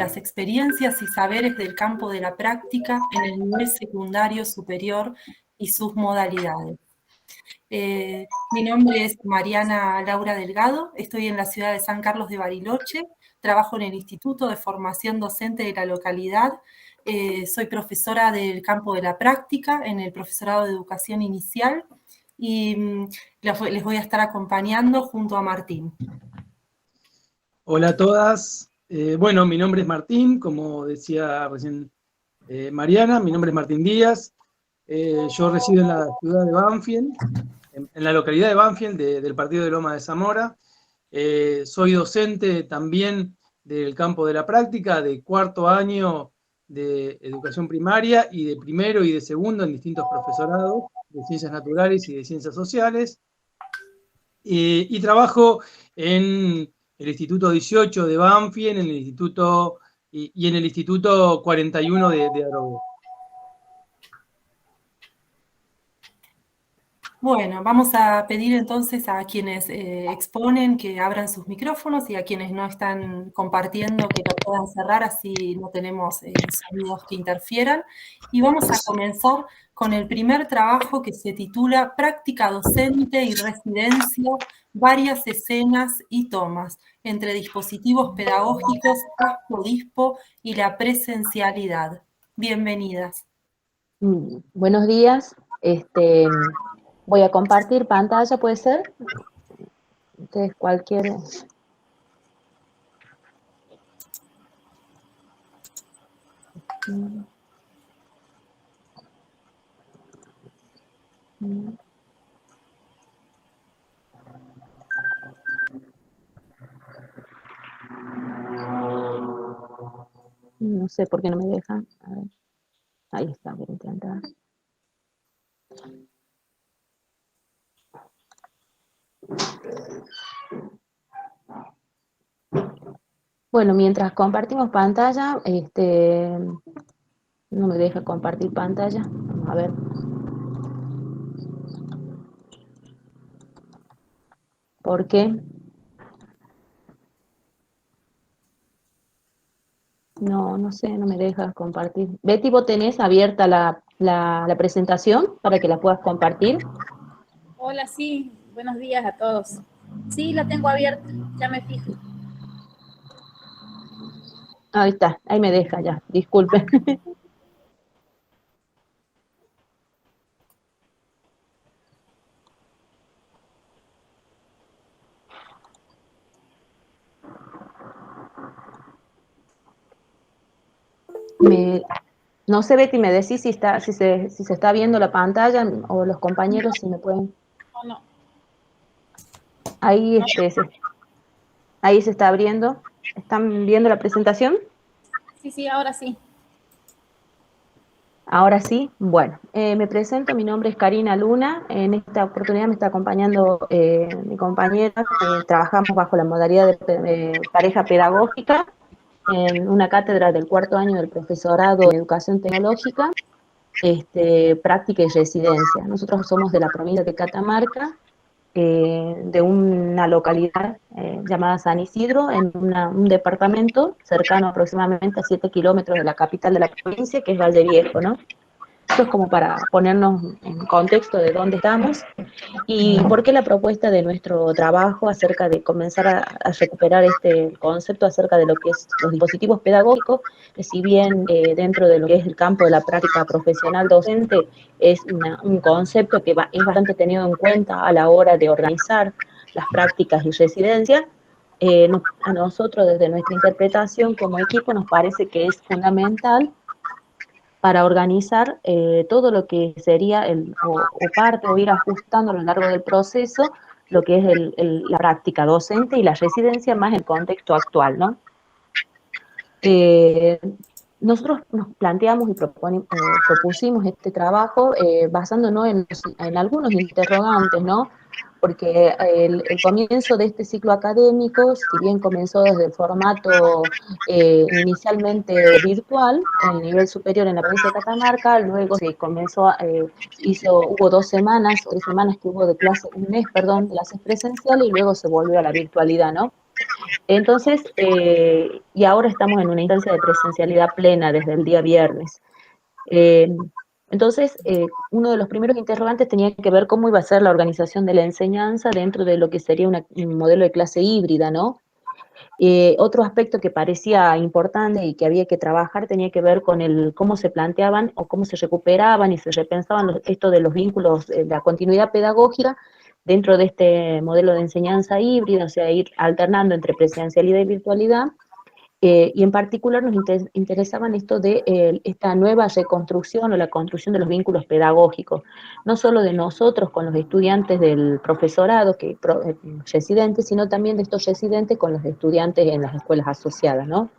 las experiencias y saberes del campo de la práctica en el nivel secundario superior y sus modalidades. Mi nombre es Mariana Laura Delgado, estoy en la ciudad de San Carlos de Bariloche, trabajo en el Instituto de Formación Docente de la localidad, soy profesora del campo de la práctica en el profesorado de educación inicial y les voy a estar acompañando junto a Martín. Hola a todas. Bueno, mi nombre es Martín, como decía recién Mariana, mi nombre es Martín Díaz. Yo resido en la ciudad de Banfield, en la localidad de Banfield, del partido de Loma de Zamora. Soy docente también del campo de la práctica, de cuarto año de educación primaria y de primero y de segundo en distintos profesorados de ciencias naturales y de ciencias sociales. Y trabajo en el Instituto 18 de Banfield, en el Instituto y en el Instituto 41 de Adrogué. Bueno, vamos a pedir entonces a quienes exponen que abran sus micrófonos y a quienes no están compartiendo que lo puedan cerrar, así no tenemos sonidos que interfieran. Y vamos a comenzar con el primer trabajo que se titula Práctica docente y residencia, varias escenas y tomas, entre dispositivos pedagógicos, ASPO-DISPO y la presencialidad. Bienvenidas. Buenos días. Voy a compartir pantalla, ¿puede ser? Entonces, cualquier... No sé por qué no me deja. A ver. Ahí está, voy a intentar. Bueno, mientras compartimos pantalla, no me deja compartir pantalla. Vamos a ver. ¿Por qué? No sé, no me deja compartir. Betty, ¿vos tenés abierta la presentación para que la puedas compartir? Hola, sí, buenos días a todos. Sí, la tengo abierta, ya me fijo. Ahí está, ahí me deja ya, disculpe. No sé, Betty, me decís si se está viendo la pantalla o los compañeros si me pueden... No. Ahí, ahí se está abriendo. ¿Están viendo la presentación? Sí, ahora sí. Ahora sí, bueno, me presento, mi nombre es Karina Luna, en esta oportunidad me está acompañando mi compañera, trabajamos bajo la modalidad de pareja pedagógica en una cátedra del cuarto año del profesorado de educación tecnológica, práctica y residencia. Nosotros somos de la provincia de Catamarca, de una localidad llamada San Isidro, en un departamento cercano aproximadamente a 7 kilómetros de la capital de la provincia, que es Valdeviejo, ¿no? Esto es como para ponernos en contexto de dónde estamos y por qué la propuesta de nuestro trabajo acerca de comenzar a recuperar este concepto acerca de lo que es los dispositivos pedagógicos, que si bien dentro de lo que es el campo de la práctica profesional docente es un concepto que es bastante tenido en cuenta a la hora de organizar las prácticas y residencias, a nosotros desde nuestra interpretación como equipo nos parece que es fundamental para organizar todo lo que sería o parte o ir ajustando a lo largo del proceso lo que es la práctica docente y la residencia más en el contexto actual, ¿no? Nosotros nos planteamos y propusimos este trabajo basándonos en algunos interrogantes, ¿no? Porque el comienzo de este ciclo académico, si bien comenzó desde el formato inicialmente virtual, en el nivel superior en la provincia de Catamarca, luego se comenzó, hubo 2 semanas, o 3 semanas que hubo de clase, un mes, perdón, de clases presenciales, y luego se volvió a la virtualidad, ¿no? Entonces, y ahora estamos en una instancia de presencialidad plena desde el día viernes. Entonces, uno de los primeros interrogantes tenía que ver cómo iba a ser la organización de la enseñanza dentro de lo que sería un modelo de clase híbrida, ¿no? Otro aspecto que parecía importante y que había que trabajar tenía que ver con cómo se planteaban o cómo se recuperaban y se repensaban esto de los vínculos, la continuidad pedagógica dentro de este modelo de enseñanza híbrida, o sea, ir alternando entre presencialidad y virtualidad. Y en particular nos interesaban esto de esta nueva reconstrucción o la construcción de los vínculos pedagógicos, no solo de nosotros con los estudiantes del profesorado, residentes, sino también de estos residentes con los estudiantes en las escuelas asociadas, ¿no?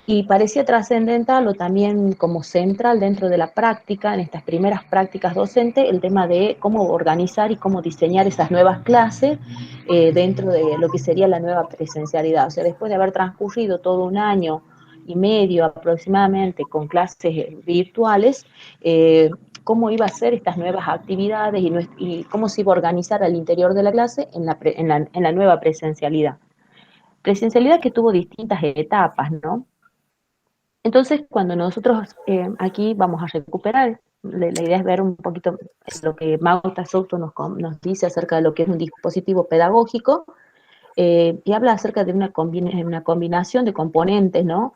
Y parecía trascendental o también como central dentro de la práctica, en estas primeras prácticas docentes, el tema de cómo organizar y cómo diseñar esas nuevas clases dentro de lo que sería la nueva presencialidad. O sea, después de haber transcurrido todo un año y medio aproximadamente con clases virtuales, cómo iba a ser estas nuevas actividades y cómo se iba a organizar al interior de la clase en la nueva presencialidad. Presencialidad que tuvo distintas etapas, ¿no? Entonces, cuando nosotros aquí vamos a recuperar, la idea es ver un poquito lo que Mauta Souto nos dice acerca de lo que es un dispositivo pedagógico, y habla acerca de una combinación de componentes, ¿no?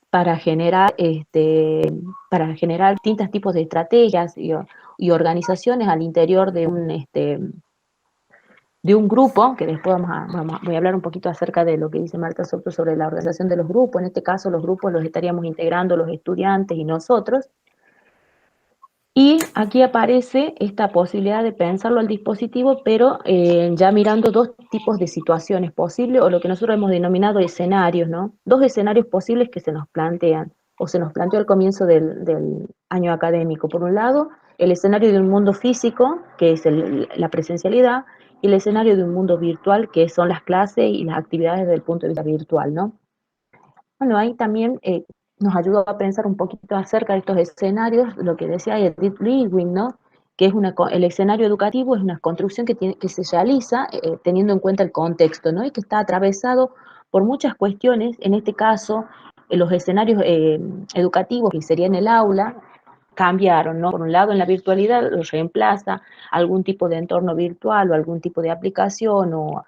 Para generar distintos tipos de estrategias y organizaciones al interior de un grupo, que después voy a hablar un poquito acerca de lo que dice Marta Soto sobre la organización de los grupos. En este caso, los grupos los estaríamos integrando los estudiantes y nosotros. Y aquí aparece esta posibilidad de pensarlo al dispositivo, pero ya mirando dos tipos de situaciones posibles, o lo que nosotros hemos denominado escenarios, ¿no? Dos escenarios posibles que se nos plantean, o se nos planteó al comienzo del año académico. Por un lado, el escenario de un mundo físico, que es la presencialidad, y el escenario de un mundo virtual, que son las clases y las actividades desde el punto de vista virtual, ¿no? Bueno, ahí también nos ayudó a pensar un poquito acerca de estos escenarios, lo que decía Edith Lewin, ¿no? Que es el escenario educativo es una construcción que se realiza teniendo en cuenta el contexto, ¿no? Y que está atravesado por muchas cuestiones, en este caso, los escenarios educativos que sería en el aula, cambiaron, ¿no? Por un lado, en la virtualidad los reemplaza algún tipo de entorno virtual o algún tipo de aplicación o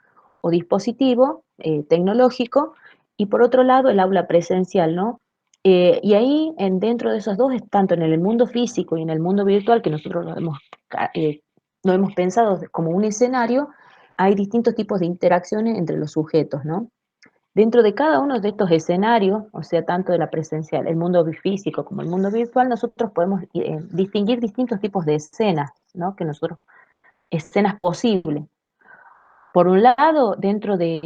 dispositivo tecnológico, y por otro lado, el aula presencial, ¿no? Y ahí, dentro de esos dos, tanto en el mundo físico y en el mundo virtual, que nosotros lo hemos pensado como un escenario, hay distintos tipos de interacciones entre los sujetos, ¿no? Dentro de cada uno de estos escenarios, o sea, tanto de la presencial, el mundo físico como el mundo virtual, nosotros podemos distinguir distintos tipos de escenas, ¿no? Escenas posibles. Por un lado, dentro de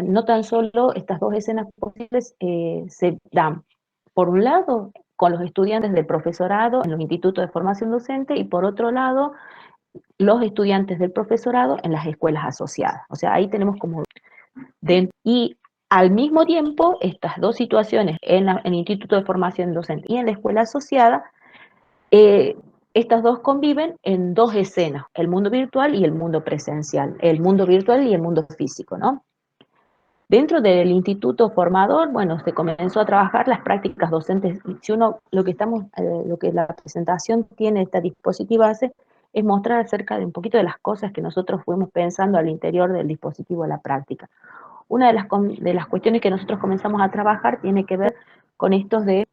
no tan solo estas dos escenas posibles se dan, por un lado, con los estudiantes del profesorado en los institutos de formación docente, y por otro lado, los estudiantes del profesorado en las escuelas asociadas. O sea, ahí tenemos como y al mismo tiempo, estas dos situaciones, en el Instituto de Formación Docente y en la escuela asociada, estas dos conviven en dos escenas, el mundo virtual y el mundo presencial, el mundo virtual y el mundo físico, ¿no? Dentro del instituto formador, bueno, se comenzó a trabajar las prácticas docentes. Si uno, lo que la presentación tiene, esta dispositiva hace, es mostrar acerca de un poquito de las cosas que nosotros fuimos pensando al interior del dispositivo de la práctica. Una de las cuestiones que nosotros comenzamos a trabajar tiene que ver con estos de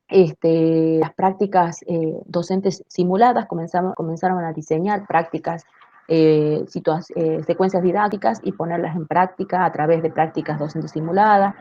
las prácticas docentes simuladas. Comenzaron a diseñar prácticas, secuencias didácticas y ponerlas en práctica a través de prácticas docentes simuladas.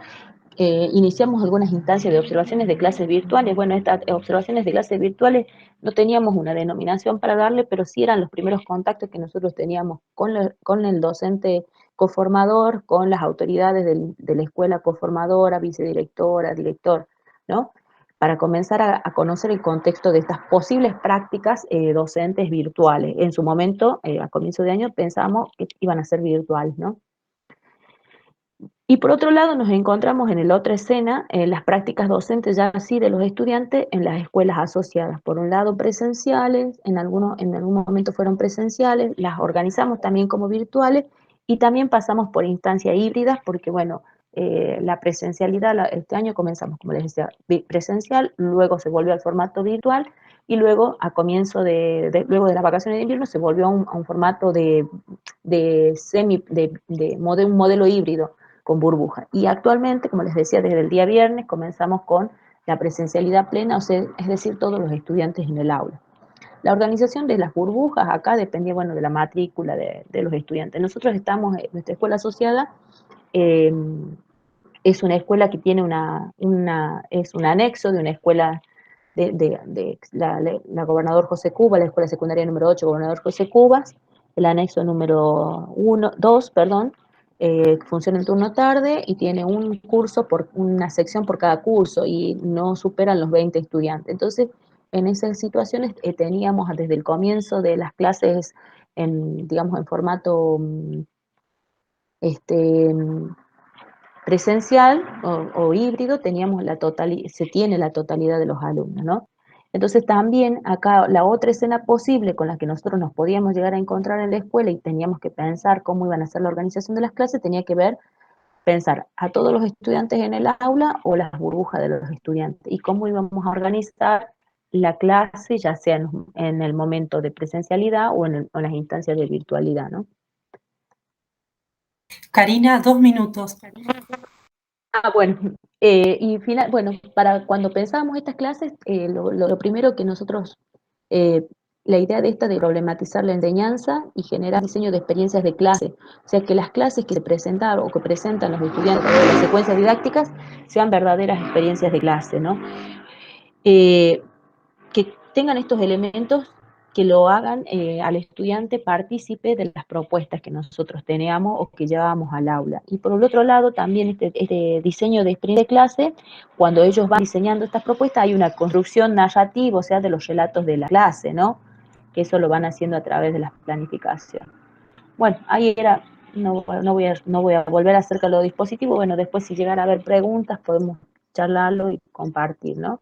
Iniciamos algunas instancias de observaciones de clases virtuales. Bueno, estas observaciones de clases virtuales no teníamos una denominación para darle, pero sí eran los primeros contactos que nosotros teníamos con el docente coformador, con las autoridades de la escuela coformadora, vicedirectora, director, ¿no? Para comenzar a conocer el contexto de estas posibles prácticas docentes virtuales. En su momento, a comienzo de año, pensábamos que iban a ser virtuales, ¿no? Y por otro lado, nos encontramos en la otra escena, las prácticas docentes ya así de los estudiantes en las escuelas asociadas. Por un lado, presenciales, en algún momento fueron presenciales, las organizamos también como virtuales, Y también pasamos por instancias híbridas porque, bueno, la presencialidad, este año comenzamos, como les decía, presencial, luego se volvió al formato virtual y luego a comienzo luego de las vacaciones de invierno se volvió a un formato de un modelo híbrido con burbuja. Y actualmente, como les decía, desde el día viernes comenzamos con la presencialidad plena, o sea, es decir, todos los estudiantes en el aula. La organización de las burbujas acá dependía, bueno, de la matrícula de los estudiantes. Nosotros estamos, nuestra escuela asociada es una escuela que tiene es un anexo de una escuela de la Gobernador José Cuba, la escuela secundaria número 8, Gobernador José Cubas, el anexo número 2, perdón, funciona en turno tarde y tiene un curso una sección por cada curso y no superan los 20 estudiantes. Entonces, en esas situaciones teníamos desde el comienzo de las clases digamos, en formato presencial o híbrido, se tiene la totalidad de los alumnos, ¿no? Entonces también acá la otra escena posible con la que nosotros nos podíamos llegar a encontrar en la escuela y teníamos que pensar cómo iban a ser la organización de las clases, tenía que pensar a todos los estudiantes en el aula o las burbujas de los estudiantes y cómo íbamos a organizar la clase, ya sea en el momento de presencialidad o en las instancias de virtualidad, ¿no? Karina, 2 minutos. Bueno, bueno, para cuando pensábamos estas clases, lo primero que nosotros, la idea de problematizar la enseñanza y generar diseño de experiencias de clase, o sea, que las clases que se presentaron o que presentan los estudiantes de las secuencias didácticas sean verdaderas experiencias de clase, ¿no? Que tengan estos elementos que lo hagan al estudiante partícipe de las propuestas que nosotros teníamos o que llevábamos al aula. Y por el otro lado, también este diseño de experiencia de clase, cuando ellos van diseñando estas propuestas, hay una construcción narrativa, o sea, de los relatos de la clase, ¿no? Que eso lo van haciendo a través de la planificación. Bueno, ahí era, no voy a volver acerca de los dispositivos, bueno, después si llegara a haber preguntas podemos charlarlo y compartir, ¿no?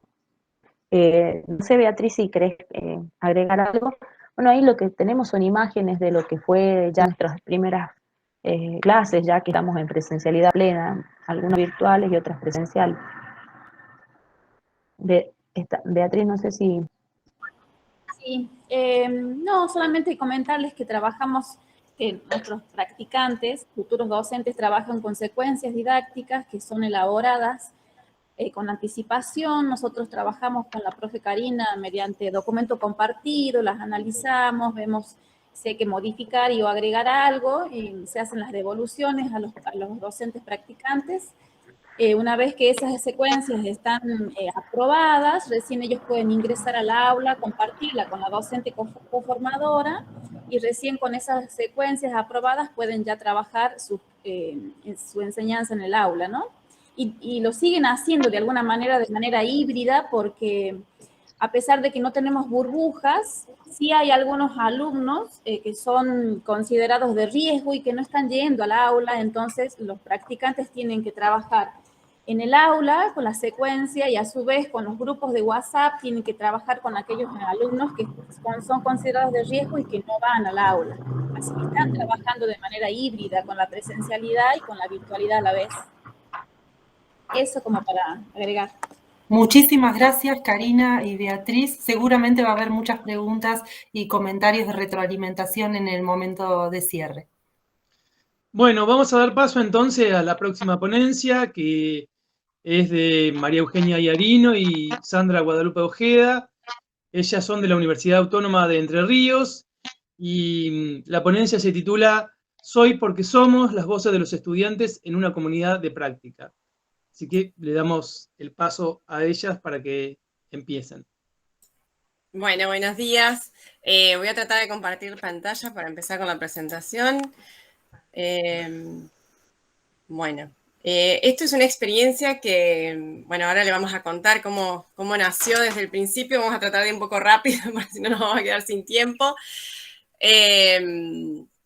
No sé, Beatriz, si querés agregar algo. Bueno, ahí lo que tenemos son imágenes de lo que fue ya nuestras primeras clases, ya que estamos en presencialidad plena, algunas virtuales y otras presenciales. Beatriz, no sé si... Sí, no, solamente comentarles que trabajamos, que nuestros practicantes, futuros docentes, trabajan con secuencias didácticas que son elaboradas con anticipación. Nosotros trabajamos con la profe Karina mediante documento compartido, las analizamos, vemos si hay que modificar y o agregar algo, y se hacen las devoluciones a los docentes practicantes. Una vez que esas secuencias están aprobadas, recién ellos pueden ingresar al aula, compartirla con la docente coformadora y recién con esas secuencias aprobadas pueden ya trabajar su enseñanza en el aula, ¿no? Y lo siguen haciendo de alguna manera, de manera híbrida, porque a pesar de que no tenemos burbujas, sí hay algunos alumnos que son considerados de riesgo y que no están yendo al aula, entonces los practicantes tienen que trabajar en el aula con la secuencia y a su vez con los grupos de WhatsApp tienen que trabajar con aquellos alumnos que son considerados de riesgo y que no van al aula. Así que están trabajando de manera híbrida con la presencialidad y con la virtualidad a la vez. Eso como para agregar. Muchísimas gracias, Karina y Beatriz. Seguramente va a haber muchas preguntas y comentarios de retroalimentación en el momento de cierre. Bueno, vamos a dar paso entonces a la próxima ponencia, que es de María Eugenia Iarino y Sandra Guadalupe Ojeda. Ellas son de la Universidad Autónoma de Entre Ríos y la ponencia se titula Soy porque somos las voces de los estudiantes en una comunidad de práctica. Así que le damos el paso a ellas para que empiecen. Bueno, buenos días. Voy a tratar de compartir pantalla para empezar con la presentación. Bueno, esto es una experiencia que, bueno, ahora le vamos a contar cómo nació desde el principio. Vamos a tratar de ir un poco rápido, porque si no nos vamos a quedar sin tiempo.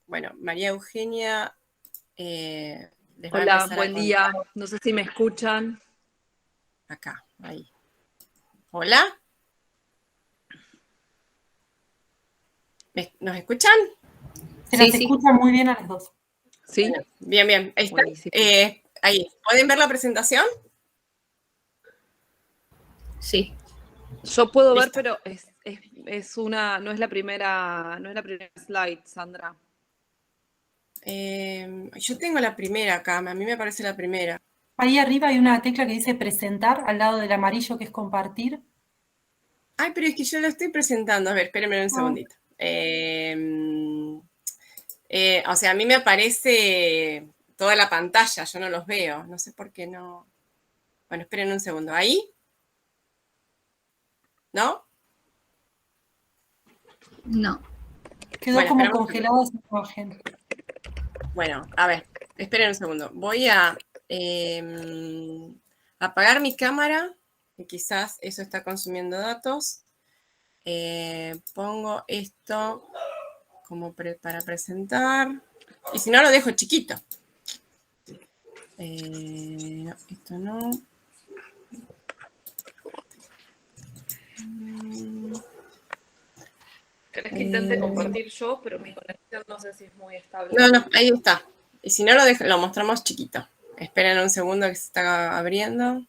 Bueno, María Eugenia. Hola, buen día. No sé si me escuchan. Acá, ahí. Hola. ¿Nos escuchan? Se las escucha muy bien a las dos. ¿Sí? Bueno, bien, bien. Ahí está. Buenísimo. Ahí. ¿Pueden ver la presentación? Sí. Yo puedo ver, Listo. pero no es la primera slide, Sandra. Yo tengo la primera acá, a mí me aparece la primera. Ahí arriba hay una tecla que dice presentar, al lado del amarillo que es compartir. Ay, pero es que yo lo estoy presentando. A ver, espérenme un segundito. O sea, a mí me aparece toda la pantalla, yo no los veo. No sé por qué no. Bueno, esperen un segundo. ¿Ahí? ¿No? No. Quedó Bueno, como esperamos un congelada esa imagen. Bueno, a ver, esperen un segundo. Voy a apagar mi cámara, que quizás eso está consumiendo datos. Pongo esto como para presentar. Y si no, lo dejo chiquito. No, esto no. ¿Querés que intente compartir yo? Pero mi conexión no sé si es muy estable. No, ahí está. Y si no, lo mostramos chiquito. Esperen un segundo que se está abriendo.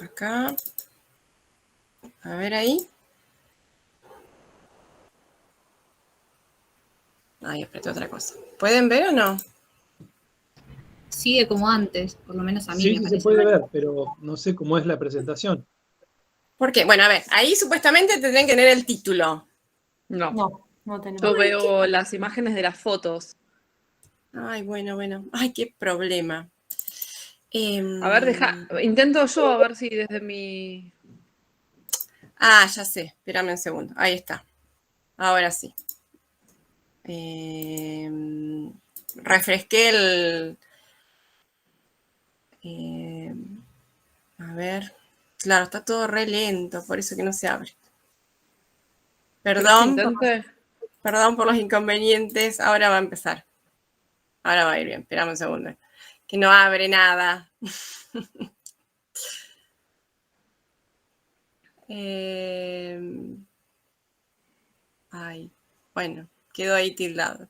Acá. A ver ahí. Ay, apreté otra cosa. ¿Pueden ver o no? Sigue como antes, por lo menos a mí Sí, me sí se parece. puede ver, pero no sé cómo es la presentación. ¿Por qué? Bueno, a ver, ahí supuestamente tendrían que tener el título. No. No tenemos. Yo veo las imágenes de las fotos. Ay, bueno. Ay, qué problema. A ver, intento yo a ver si desde mi... Ah, ya sé. Espérame un segundo. Ahí está. Ahora sí. Refresqué el... a ver. Claro, está todo re lento, por eso que no se abre. Perdón por los inconvenientes. Ahora va a empezar. Ahora va a ir bien. Espérame un segundo. Que no abre nada. Ay, bueno, quedó ahí tildado.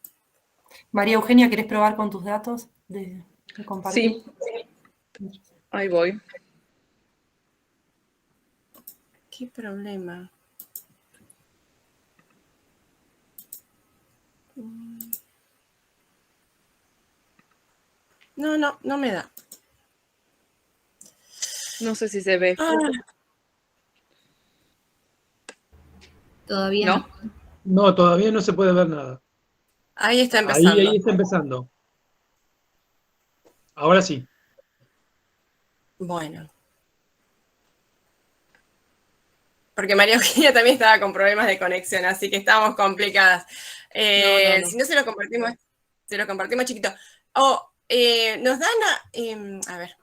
María Eugenia, ¿querés probar con tus datos de compartir? Sí, ahí voy. ¿Qué problema? No me da. No sé si se ve. Todavía ¿No? no. No, todavía no se puede ver nada. Ahí está empezando. Ahí está empezando. Ahora sí. Bueno. Porque María Eugenia también estaba con problemas de conexión, así que estábamos complicadas. No. Si no se lo compartimos chiquito. Nos dan a ver,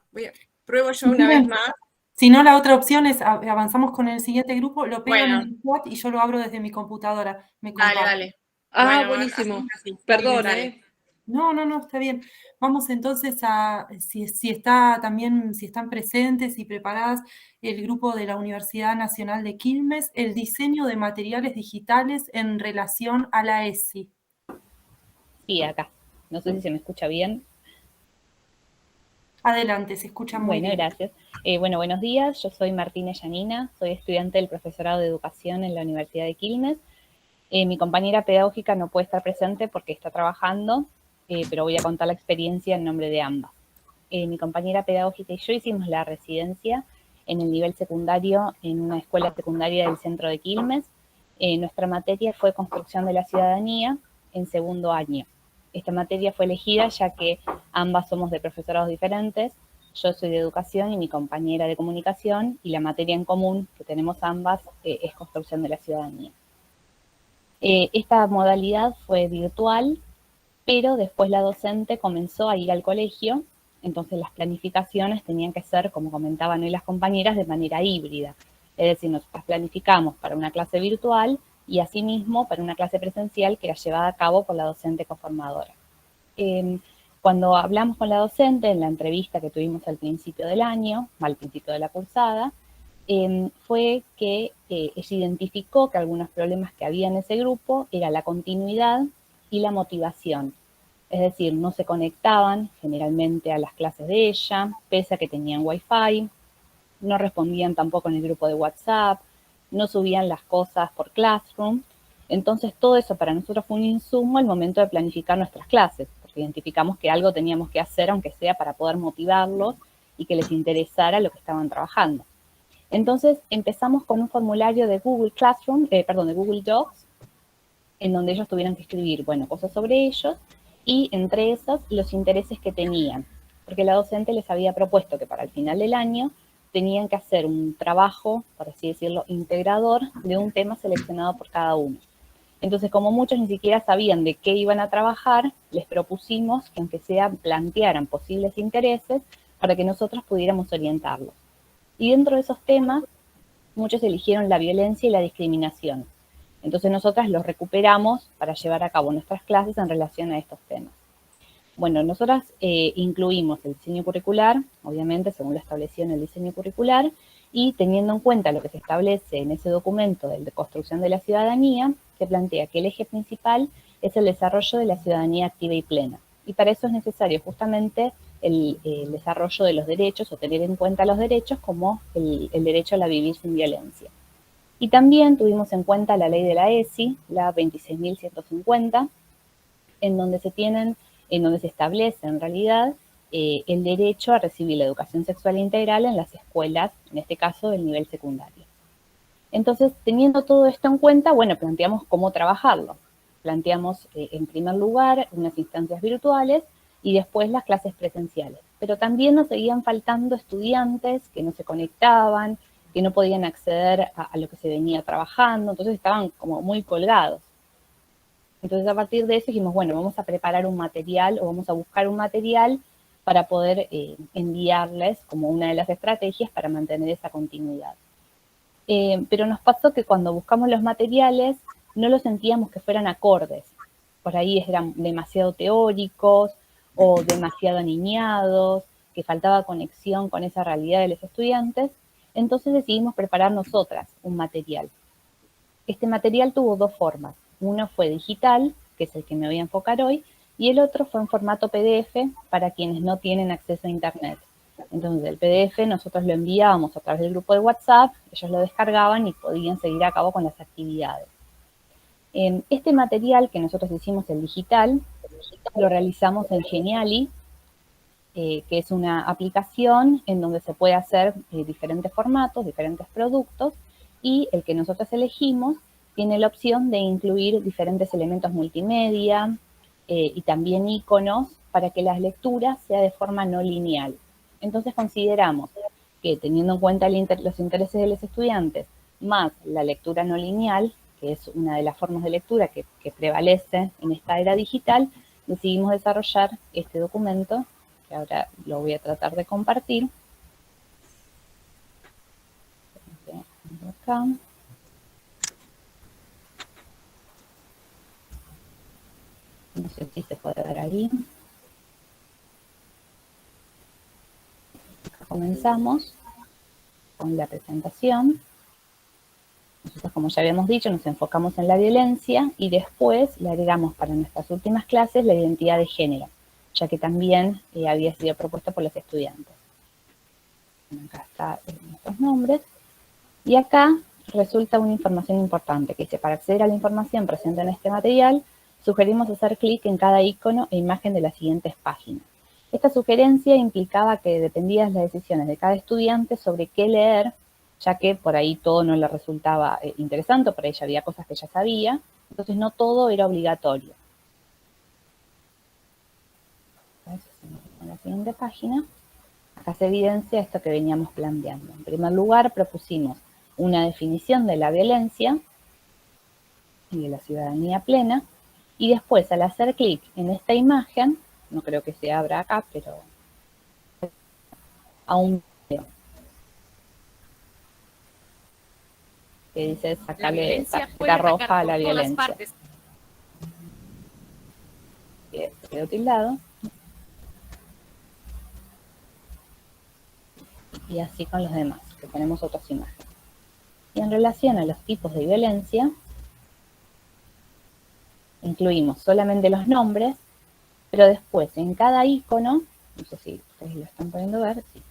pruebo yo una vez más. Si no, la otra opción es avanzamos con el siguiente grupo, lo pegan Bueno. en el chat y yo lo abro desde mi computadora. Dale. Ah, buenísimo. Perdón, No, está bien. Vamos entonces a, si están presentes y preparadas el grupo de la Universidad Nacional de Quilmes, el diseño de materiales digitales en relación a la ESI. Sí, acá. No sé si se me escucha bien. Adelante, se escucha muy bien. Bueno, gracias. Buenos días. Yo soy Martina Yanina, soy estudiante del profesorado de educación en la Universidad de Quilmes. Mi compañera pedagógica no puede estar presente porque está trabajando, pero voy a contar la experiencia en nombre de ambas. Mi compañera pedagógica y yo hicimos la residencia en el nivel secundario en una escuela secundaria del centro de Quilmes. Nuestra materia fue construcción de la ciudadanía en segundo año. Esta materia fue elegida ya que ambas somos de profesorados diferentes. Yo soy de educación y mi compañera de comunicación, y la materia en común que tenemos ambas es construcción de la ciudadanía. Esta modalidad fue virtual, pero después la docente comenzó a ir al colegio, entonces las planificaciones tenían que ser, como comentaban hoy las compañeras, de manera híbrida. Es decir, nosotros planificamos para una clase virtual y asimismo para una clase presencial que era llevada a cabo por la docente coformadora. Cuando hablamos con la docente en la entrevista que tuvimos al principio del año, al principio de la cursada, fue que ella identificó que algunos problemas que había en ese grupo era la continuidad y la motivación. Es decir, no se conectaban generalmente a las clases de ella, pese a que tenían Wi-Fi, no respondían tampoco en el grupo de WhatsApp, no subían las cosas por Classroom. Entonces todo eso para nosotros fue un insumo al momento de planificar nuestras clases, porque identificamos que algo teníamos que hacer, aunque sea para poder motivarlos y que les interesara lo que estaban trabajando. Entonces empezamos con un formulario de Google Classroom, de Google Docs, en donde ellos tuvieran que escribir, bueno, cosas sobre ellos y entre esas los intereses que tenían, porque la docente les había propuesto que para el final del año tenían que hacer un trabajo, por así decirlo, integrador de un tema seleccionado por cada uno. Entonces, como muchos ni siquiera sabían de qué iban a trabajar, les propusimos que aunque sea plantearan posibles intereses para que nosotros pudiéramos orientarlos. Y dentro de esos temas, muchos eligieron la violencia y la discriminación. Entonces nosotras los recuperamos para llevar a cabo nuestras clases en relación a estos temas. Bueno, nosotras incluimos el diseño curricular, obviamente según lo establecido en el diseño curricular, y teniendo en cuenta lo que se establece en ese documento de construcción de la ciudadanía, se plantea que el eje principal es el desarrollo de la ciudadanía activa y plena. Y para eso es necesario justamente el desarrollo de los derechos o tener en cuenta los derechos como el derecho a la vivir sin violencia. Y también tuvimos en cuenta la ley de la ESI, la 26.150, en donde se establece en realidad el derecho a recibir la educación sexual integral en las escuelas, en este caso del nivel secundario. Entonces, teniendo todo esto en cuenta, bueno, planteamos cómo trabajarlo. Planteamos en primer lugar unas instancias virtuales y después las clases presenciales. Pero también nos seguían faltando estudiantes que no se conectaban, que no podían acceder a lo que se venía trabajando, entonces estaban como muy colgados. Entonces a partir de eso dijimos, bueno, vamos a preparar un material o vamos a buscar un material para poder enviarles como una de las estrategias para mantener esa continuidad. Pero nos pasó que cuando buscamos los materiales no los sentíamos que fueran acordes. Por ahí eran demasiado teóricos o demasiado aniñados, que faltaba conexión con esa realidad de los estudiantes. Entonces decidimos preparar nosotras un material. Este material tuvo dos formas. Uno fue digital, que es el que me voy a enfocar hoy, y el otro fue en formato PDF para quienes no tienen acceso a Internet. Entonces el PDF nosotros lo enviábamos a través del grupo de WhatsApp, ellos lo descargaban y podían seguir a cabo con las actividades. Este material que nosotros hicimos, el digital, lo realizamos en Geniali, que es una aplicación en donde se puede hacer diferentes formatos, diferentes productos, y el que nosotros elegimos tiene la opción de incluir diferentes elementos multimedia y también iconos para que las lecturas sea de forma no lineal. Entonces consideramos que teniendo en cuenta los intereses de los estudiantes, más la lectura no lineal, que es una de las formas de lectura que prevalece en esta era digital, decidimos desarrollar este documento, que ahora lo voy a tratar de compartir. Acá. No sé si se puede ver ahí. Comenzamos con la presentación. Nosotros, como ya habíamos dicho, nos enfocamos en la violencia y después le agregamos para nuestras últimas clases la identidad de género, ya que también había sido propuesta por los estudiantes. Acá están nuestros nombres. Y acá resulta una información importante, que dice, para acceder a la información presente en este material, sugerimos hacer clic en cada icono e imagen de las siguientes páginas. Esta sugerencia implicaba que dependían las decisiones de cada estudiante sobre qué leer, ya que por ahí todo no le resultaba interesante, por ahí ya había cosas que ya sabía, entonces no todo era obligatorio. En la siguiente página, acá se evidencia esto que veníamos planteando. En primer lugar, propusimos una definición de la violencia y de la ciudadanía plena, y después al hacer clic en esta imagen, no creo que se abra acá, pero a un video que dice sacarle tarjeta roja a la violencia. Quedó tildado. Y así con los demás. que ponemos otras imágenes. Y en relación a los tipos de violencia, incluimos solamente los nombres, pero después en cada icono, no sé si ustedes lo están pudiendo ver, sí,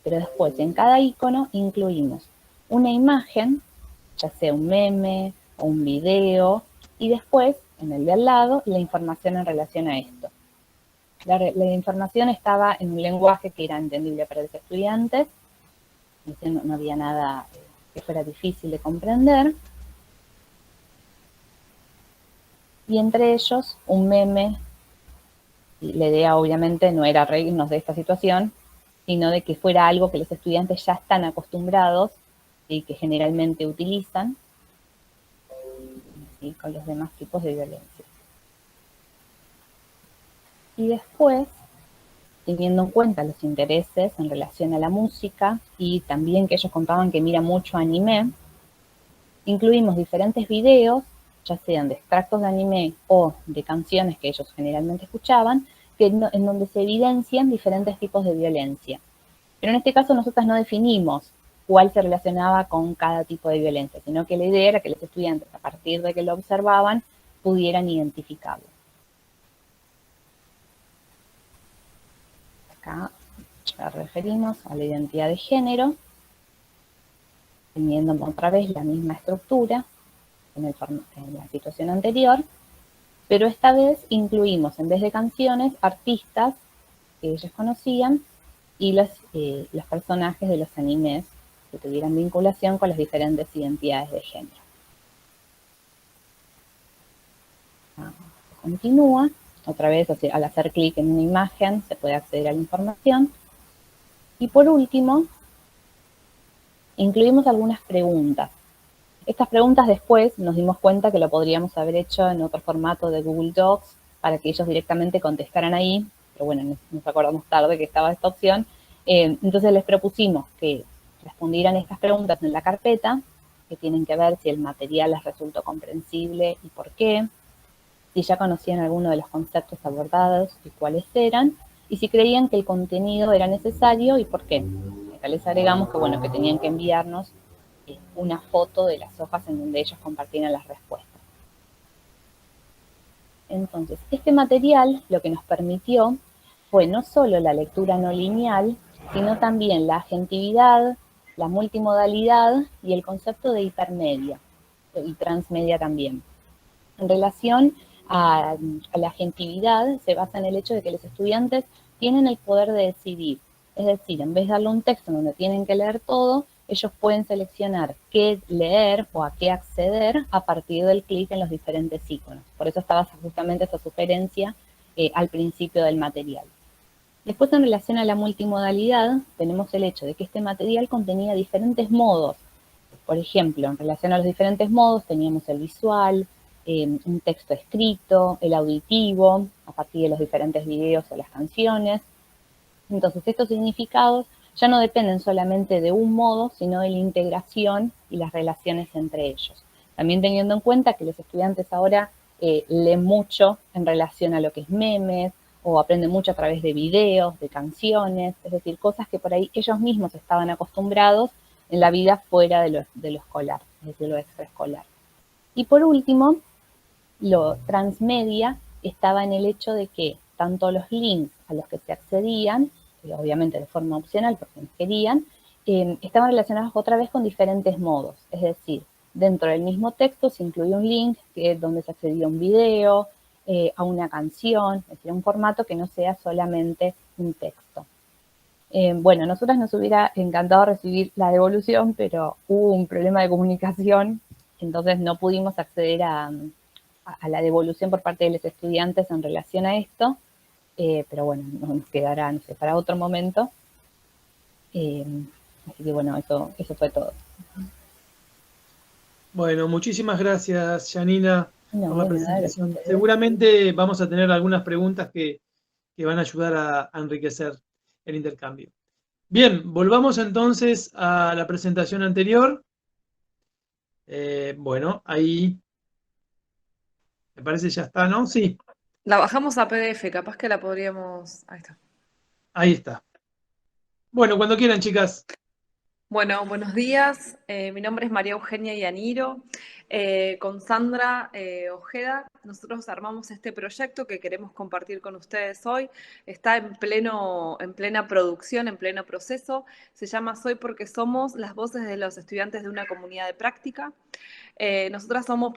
pero después en cada icono incluimos una imagen, ya sea un meme o un video, y después, en el de al lado, la información en relación a esto. La información estaba en un lenguaje que era entendible para los estudiantes, no había nada que fuera difícil de comprender. Y entre ellos, un meme, y la idea obviamente no era reírnos de esta situación, sino de que fuera algo que los estudiantes ya están acostumbrados y que generalmente utilizan, ¿sí?, con los demás tipos de violencia. Y después, teniendo en cuenta los intereses en relación a la música y también que ellos contaban que mira mucho anime, incluimos diferentes videos, ya sean de extractos de anime o de canciones que ellos generalmente escuchaban, en donde se evidencian diferentes tipos de violencia. Pero en este caso nosotros no definimos cuál se relacionaba con cada tipo de violencia, sino que la idea era que los estudiantes, a partir de que lo observaban, pudieran identificarlo. Acá ya referimos a la identidad de género, teniendo otra vez la misma estructura en la situación anterior, pero esta vez incluimos, en vez de canciones, artistas que ellos conocían y los personajes de los animes que tuvieran vinculación con las diferentes identidades de género. Continúa, otra vez, al hacer clic en una imagen se puede acceder a la información. Y por último, incluimos algunas preguntas. Estas preguntas después nos dimos cuenta que lo podríamos haber hecho en otro formato de Google Docs para que ellos directamente contestaran ahí, pero bueno, nos acordamos tarde que estaba esta opción. Entonces les propusimos que respondieran estas preguntas en la carpeta, que tienen que ver si el material les resultó comprensible y por qué, si ya conocían alguno de los conceptos abordados y cuáles eran, y si creían que el contenido era necesario y por qué. Acá les agregamos que, bueno, que tenían que enviarnos una foto de las hojas en donde ellos compartieran las respuestas. Entonces, este material lo que nos permitió fue no solo la lectura no lineal, sino también la agentividad, la multimodalidad y el concepto de hipermedia y transmedia también. En relación a la agentividad, se basa en el hecho de que los estudiantes tienen el poder de decidir. Es decir, en vez de darle un texto donde tienen que leer todo, ellos pueden seleccionar qué leer o a qué acceder a partir del clic en los diferentes iconos. Por eso estaba justamente esa sugerencia al principio del material. Después, en relación a la multimodalidad, tenemos el hecho de que este material contenía diferentes modos. Por ejemplo, en relación a los diferentes modos, teníamos el visual, un texto escrito, el auditivo, a partir de los diferentes videos o las canciones. Entonces, estos significados ya no dependen solamente de un modo, sino de la integración y las relaciones entre ellos. También teniendo en cuenta que los estudiantes ahora leen mucho en relación a lo que es memes, o aprenden mucho a través de videos, de canciones, es decir, cosas que por ahí ellos mismos estaban acostumbrados en la vida fuera de lo escolar, es decir, lo extraescolar. Y por último, lo transmedia estaba en el hecho de que tanto los links a los que se accedían, obviamente de forma opcional porque no querían, estaban relacionados otra vez con diferentes modos. Es decir, dentro del mismo texto se incluía un link donde se accedía a un video, a una canción, es decir, un formato que no sea solamente un texto. Bueno, a nosotras nos hubiera encantado recibir la devolución, pero hubo un problema de comunicación, entonces no pudimos acceder a la devolución por parte de los estudiantes en relación a esto, pero bueno, nos quedará, no sé, para otro momento. Así que bueno, eso fue todo. Bueno, muchísimas gracias, Janina, por la presentación. Gracias. Seguramente vamos a tener algunas preguntas que van a ayudar a enriquecer el intercambio. Bien, volvamos entonces a la presentación anterior. Bueno, ahí me parece ya está, ¿no? Sí. La bajamos a PDF, capaz que la podríamos... Ahí está. Ahí está. Bueno, cuando quieran, chicas. Bueno, buenos días. Mi nombre es María Eugenia Yaniro. Con Sandra Ojeda, nosotros armamos este proyecto que queremos compartir con ustedes hoy. Está en plena producción, en pleno proceso. Se llama Soy porque somos las voces de los estudiantes de una comunidad de práctica. Nosotras somos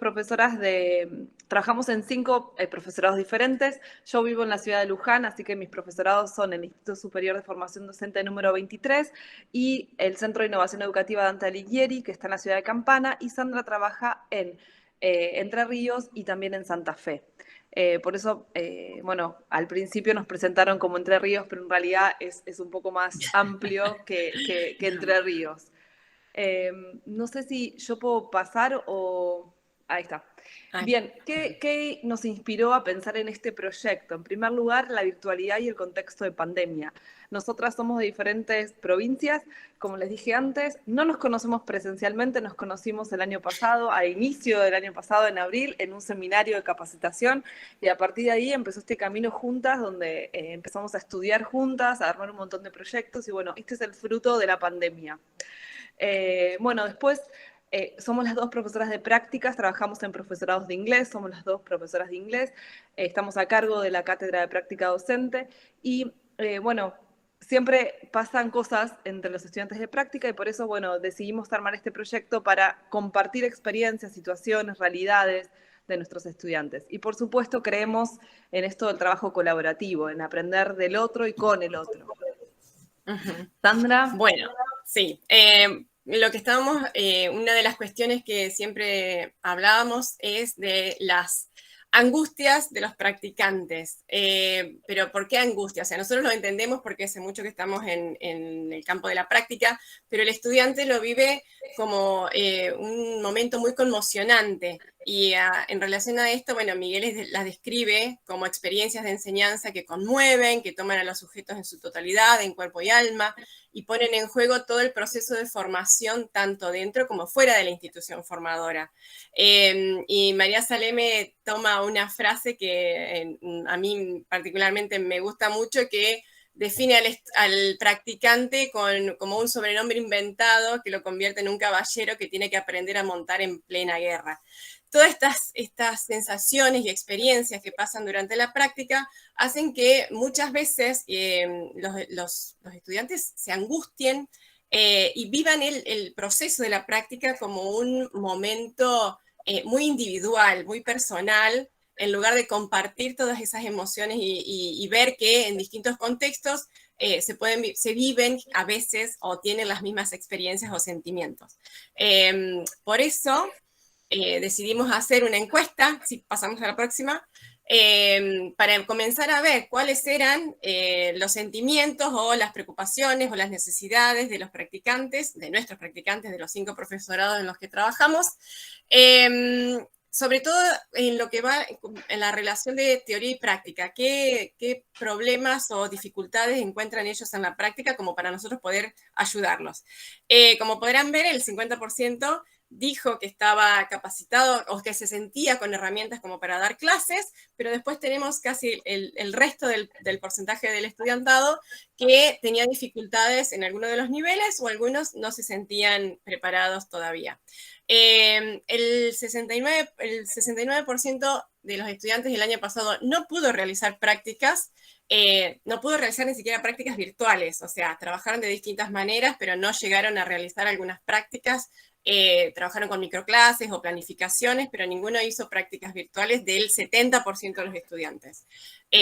trabajamos en 5 profesorados diferentes. Yo vivo en la ciudad de Luján, así que mis profesorados son el Instituto Superior de Formación Docente número 23 y el Centro de Innovación Educativa Dante Alighieri, que está en la ciudad de Campana, y Sandra trabaja en Entre Ríos y también en Santa Fe. Por eso, bueno, al principio nos presentaron como Entre Ríos, pero en realidad es un poco más amplio que Entre Ríos. No sé si yo puedo pasar o... Ahí está. Bien, ¿qué nos inspiró a pensar en este proyecto? En primer lugar, la virtualidad y el contexto de pandemia. Nosotras somos de diferentes provincias, como les dije antes, no nos conocemos presencialmente, nos conocimos el año pasado, a inicio del año pasado, en abril, en un seminario de capacitación, y a partir de ahí empezó este camino juntas, donde empezamos a estudiar juntas, a armar un montón de proyectos, y bueno, este es el fruto de la pandemia. Bueno, después somos las 2 profesoras de prácticas, trabajamos en profesorados de inglés, somos las 2 profesoras de inglés, estamos a cargo de la cátedra de práctica docente y bueno, siempre pasan cosas entre los estudiantes de práctica y por eso, bueno, decidimos armar este proyecto para compartir experiencias, situaciones, realidades de nuestros estudiantes. Y por supuesto creemos en esto del trabajo colaborativo, en aprender del otro y con el otro. Sandra. Bueno, sí. Lo que estábamos, una de las cuestiones que siempre hablábamos es de las angustias de los practicantes. Pero ¿por qué angustias? O sea, nosotros lo entendemos porque hace mucho que estamos en el campo de la práctica, pero el estudiante lo vive como un momento muy conmocionante. Y en relación a esto, bueno, Miguel las describe como experiencias de enseñanza que conmueven, que toman a los sujetos en su totalidad, en cuerpo y alma, y ponen en juego todo el proceso de formación, tanto dentro como fuera de la institución formadora. Y María Saleme toma una frase que a mí particularmente me gusta mucho, que define al practicante como un sobrenombre inventado que lo convierte en un caballero que tiene que aprender a montar en plena guerra. Todas estas sensaciones y experiencias que pasan durante la práctica hacen que muchas veces los estudiantes se angustien y vivan el proceso de la práctica como un momento muy individual, muy personal, en lugar de compartir todas esas emociones y ver que en distintos contextos se viven a veces o tienen las mismas experiencias o sentimientos. Por eso decidimos hacer una encuesta, si pasamos a la próxima, para comenzar a ver cuáles eran los sentimientos o las preocupaciones o las necesidades de los practicantes, de nuestros practicantes, de los 5 profesorados en los que trabajamos, sobre todo en lo que va en la relación de teoría y práctica. ¿Qué problemas o dificultades encuentran ellos en la práctica como para nosotros poder ayudarlos? Como podrán ver, el 50% dijo que estaba capacitado o que se sentía con herramientas como para dar clases, pero después tenemos casi el resto del porcentaje del estudiantado que tenía dificultades en alguno de los niveles o algunos no se sentían preparados todavía. El 69% de los estudiantes del año pasado no pudo realizar prácticas, no pudo realizar ni siquiera prácticas virtuales, o sea, trabajaron de distintas maneras, pero no llegaron a realizar algunas prácticas. Trabajaron con microclases o planificaciones, pero ninguno hizo prácticas virtuales del 70% de los estudiantes.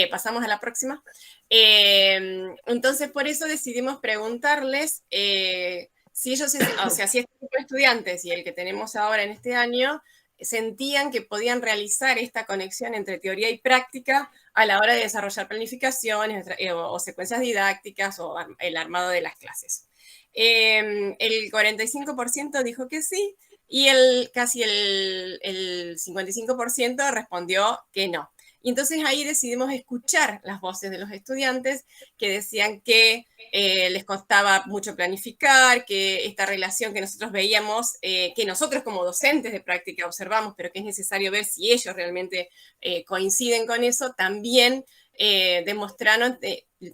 Pasamos a la próxima. Entonces, por eso decidimos preguntarles si ellos, o sea, si este tipo de estudiantes y el que tenemos ahora en este año, sentían que podían realizar esta conexión entre teoría y práctica a la hora de desarrollar planificaciones o secuencias didácticas o el armado de las clases. El 45% dijo que sí y casi el 55% respondió que no. Y entonces ahí decidimos escuchar las voces de los estudiantes que decían que les costaba mucho planificar, que esta relación que nosotros veíamos, que nosotros como docentes de práctica observamos, pero que es necesario ver si ellos realmente coinciden con eso, también demostraron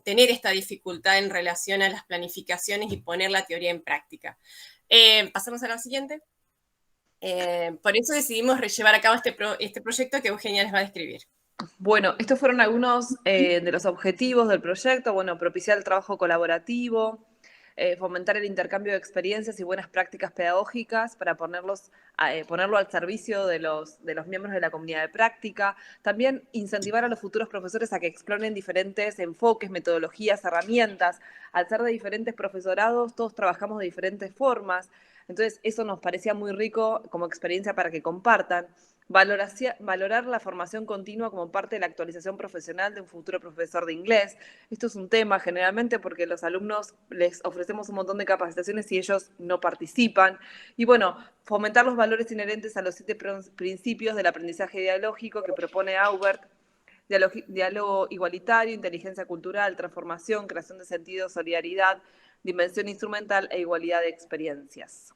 tener esta dificultad en relación a las planificaciones y poner la teoría en práctica. Pasamos a la siguiente. Por eso decidimos llevar a cabo este proyecto que Eugenia les va a describir. Bueno, estos fueron algunos de los objetivos del proyecto. Bueno, propiciar el trabajo colaborativo, fomentar el intercambio de experiencias y buenas prácticas pedagógicas para ponerlo al servicio de los miembros de la comunidad de práctica. También incentivar a los futuros profesores a que exploren diferentes enfoques, metodologías, herramientas. Al ser de diferentes profesorados, todos trabajamos de diferentes formas. Entonces, eso nos parecía muy rico como experiencia para que compartan. Valorar la formación continua como parte de la actualización profesional de un futuro profesor de inglés. Esto es un tema generalmente porque los alumnos les ofrecemos un montón de capacitaciones y ellos no participan. Y bueno, fomentar los valores inherentes a los 7 principios del aprendizaje dialógico que propone Aubert: diálogo igualitario, inteligencia cultural, transformación, creación de sentido, solidaridad, dimensión instrumental e igualdad de experiencias.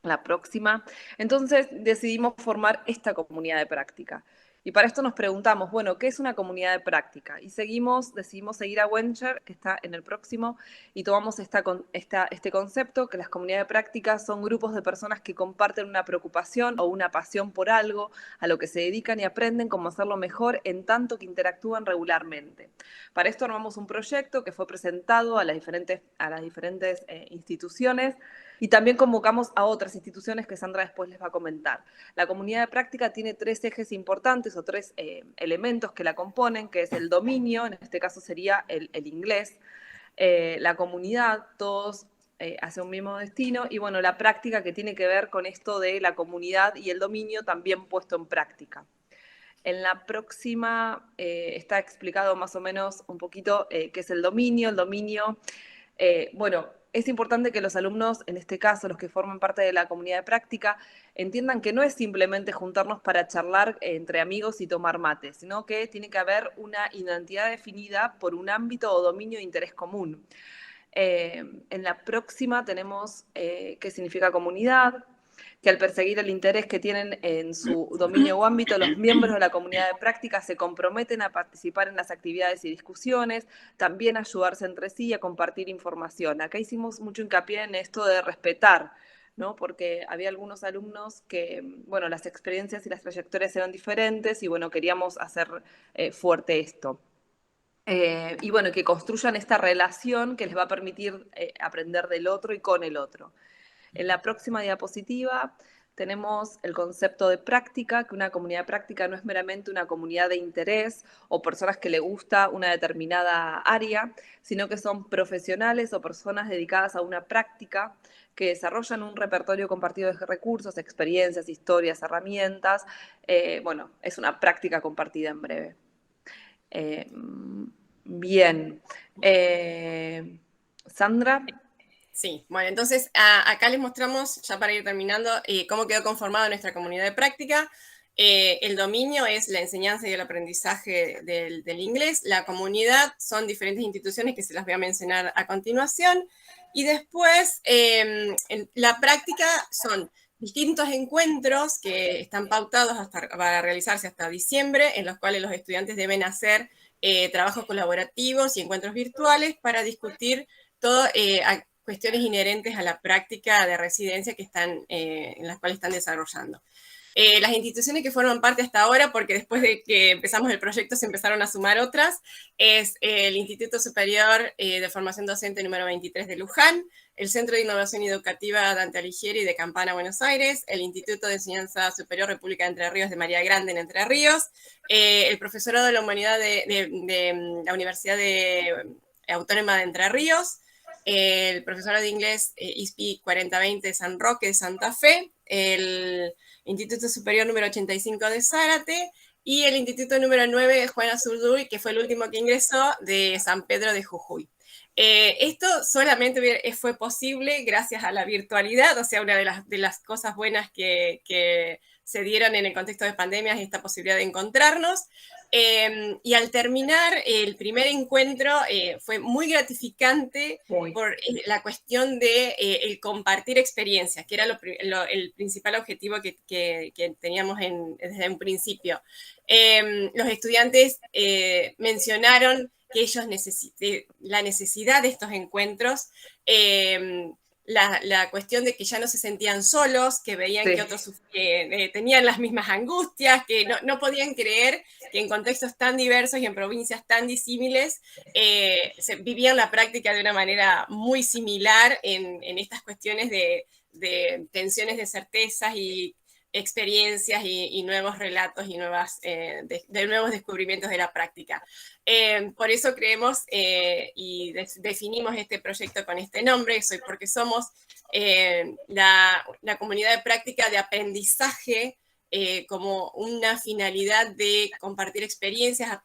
La próxima. Entonces decidimos formar esta comunidad de práctica. Y para esto nos preguntamos, bueno, ¿qué es una comunidad de práctica? Y decidimos seguir a Wencher, que está en el próximo, y tomamos este concepto, que las comunidades de práctica son grupos de personas que comparten una preocupación o una pasión por algo, a lo que se dedican y aprenden cómo hacerlo mejor en tanto que interactúan regularmente. Para esto armamos un proyecto que fue presentado a las diferentes instituciones, y también convocamos a otras instituciones que Sandra después les va a comentar. La comunidad de práctica tiene 3 ejes importantes o 3 elementos que la componen, que es el dominio, en este caso sería el inglés, la comunidad, todos hacia un mismo destino, y bueno, la práctica, que tiene que ver con esto de la comunidad y el dominio también puesto en práctica. En la próxima está explicado más o menos un poquito qué es el dominio. El dominio, bueno, es importante que los alumnos, en este caso los que forman parte de la comunidad de práctica, entiendan que no es simplemente juntarnos para charlar entre amigos y tomar mate, sino que tiene que haber una identidad definida por un ámbito o dominio de interés común. En la próxima tenemos qué significa comunidad, que al perseguir el interés que tienen en su dominio o ámbito, los miembros de la comunidad de práctica se comprometen a participar en las actividades y discusiones, también a ayudarse entre sí y a compartir información. Acá hicimos mucho hincapié en esto de respetar, ¿no? Porque había algunos alumnos que, bueno, las experiencias y las trayectorias eran diferentes y, bueno, queríamos hacer fuerte esto. Y, bueno, que construyan esta relación que les va a permitir aprender del otro y con el otro. En la próxima diapositiva tenemos el concepto de práctica, que una comunidad de práctica no es meramente una comunidad de interés o personas que le gusta una determinada área, sino que son profesionales o personas dedicadas a una práctica que desarrollan un repertorio compartido de recursos, experiencias, historias, herramientas. Bueno, es una práctica compartida en breve. Bien. Sandra. Sí, bueno, entonces acá les mostramos, ya para ir terminando, cómo quedó conformada nuestra comunidad de práctica. El dominio es la enseñanza y el aprendizaje del inglés. La comunidad son diferentes instituciones que se las voy a mencionar a continuación. Y después, la práctica son distintos encuentros que están pautados para realizarse hasta diciembre, en los cuales los estudiantes deben hacer trabajos colaborativos y encuentros virtuales para discutir todo cuestiones inherentes a la práctica de residencia que están, en las cuales están desarrollando. Las instituciones que forman parte hasta ahora, porque después de que empezamos el proyecto se empezaron a sumar otras, es el Instituto Superior de Formación Docente número 23 de Luján, el Centro de Innovación Educativa Dante Alighieri de Campana, Buenos Aires, el Instituto de Enseñanza Superior República de Entre Ríos de María Grande en Entre Ríos, el Profesorado de la Humanidad de la Universidad Autónoma de Entre Ríos, el profesorado de inglés ISPI 4020 de San Roque de Santa Fe, el Instituto Superior número 85 de Zárate y el Instituto número 9 de Juana Zurduy, que fue el último que ingresó, de San Pedro de Jujuy. Esto solamente fue posible gracias a la virtualidad, o sea, una de las cosas buenas que se dieron en el contexto de pandemias esta posibilidad de encontrarnos. Y al terminar el primer encuentro fue muy gratificante por la cuestión de el compartir experiencias, que era el principal objetivo que teníamos desde un principio. Los estudiantes mencionaron que ellos la necesidad de estos encuentros, la cuestión de que ya no se sentían solos, que veían que otros tenían las mismas angustias, que no podían creer que en contextos tan diversos y en provincias tan disímiles se vivían la práctica de una manera muy similar en estas cuestiones de tensiones de certezas y experiencias y nuevos relatos y de nuevos descubrimientos de la práctica. Por eso creemos y definimos este proyecto con este nombre, porque somos la comunidad de práctica de aprendizaje como una finalidad de compartir experiencias,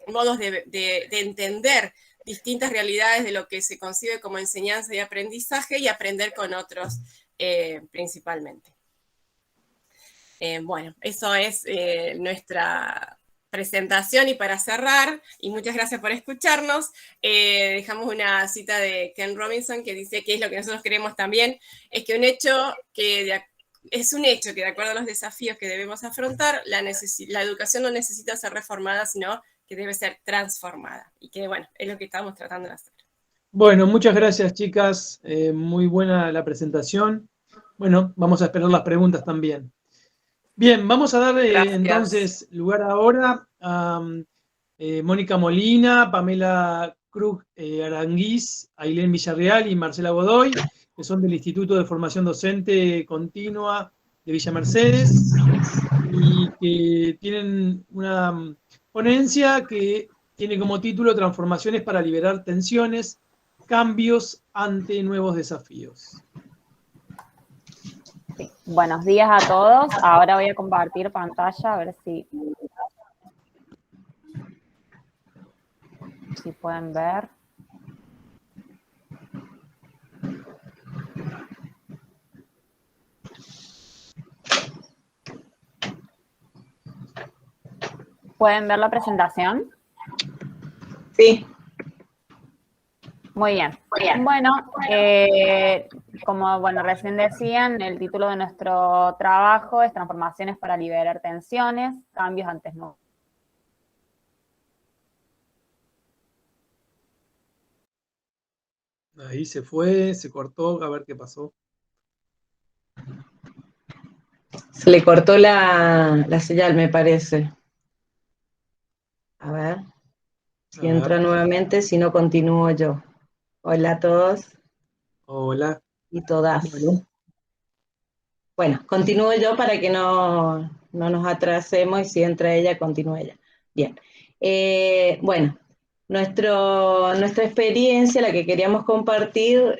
modos de entender distintas realidades de lo que se concibe como enseñanza y aprendizaje y aprender con otros principalmente. Bueno, eso es nuestra presentación, y para cerrar, y muchas gracias por escucharnos, dejamos una cita de Ken Robinson que dice que es lo que nosotros creemos también, es que es un hecho que de acuerdo a los desafíos que debemos afrontar, la educación no necesita ser reformada, sino que debe ser transformada, y que bueno, es lo que estamos tratando de hacer. Bueno, muchas gracias, chicas, muy buena la presentación. Bueno, vamos a esperar las preguntas también. Bien, vamos a dar entonces lugar ahora a Mónica Molina, Pamela Cruz Aranguiz, Ailén Villarreal y Marcela Godoy, que son del Instituto de Formación Docente Continua de Villa Mercedes, y que tienen una ponencia que tiene como título Transformaciones para liberar tensiones, cambios ante nuevos desafíos. Sí. Buenos días a todos. Ahora voy a compartir pantalla a ver si pueden ver. ¿Pueden ver la presentación? Sí. Muy bien. Bueno, como recién decían, el título de nuestro trabajo es Transformaciones para liberar tensiones, cambios antes no. Ahí se fue, se cortó, a ver qué pasó. Se le cortó la señal, me parece. A ver si entra nuevamente, si no continúo yo. Hola a todos. Hola. Y todas. Bueno, continúo yo para que no nos atrasemos, y si entra ella, continúa ella. Bien. Bueno, nuestra experiencia, la que queríamos compartir,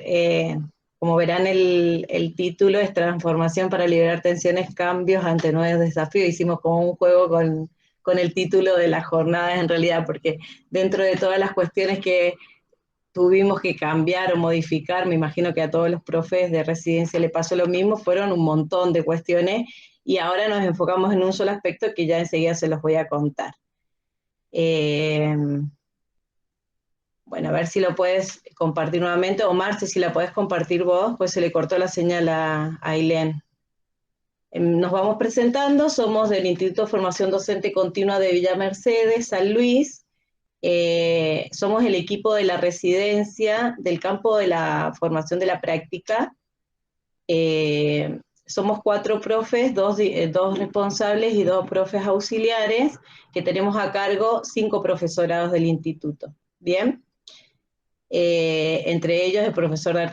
como verán el título, es Transformación para liberar tensiones, cambios ante nuevos desafíos. Hicimos como un juego con el título de las jornadas, en realidad, porque dentro de todas las cuestiones que tuvimos que cambiar o modificar, me imagino que a todos los profes de residencia le pasó lo mismo, fueron un montón de cuestiones, y ahora nos enfocamos en un solo aspecto que ya enseguida se los voy a contar. Bueno, a ver si lo puedes compartir nuevamente, o Marce, si la puedes compartir vos, pues se le cortó la señal a Ailén. Nos vamos presentando, somos del Instituto de Formación Docente Continua de Villa Mercedes, San Luis. Somos el equipo de la residencia del campo de la formación de la práctica. Somos 4 profes, 2 responsables y 2 profes auxiliares, que tenemos a cargo 5 profesorados del instituto. Bien. Entre ellos el profesorado de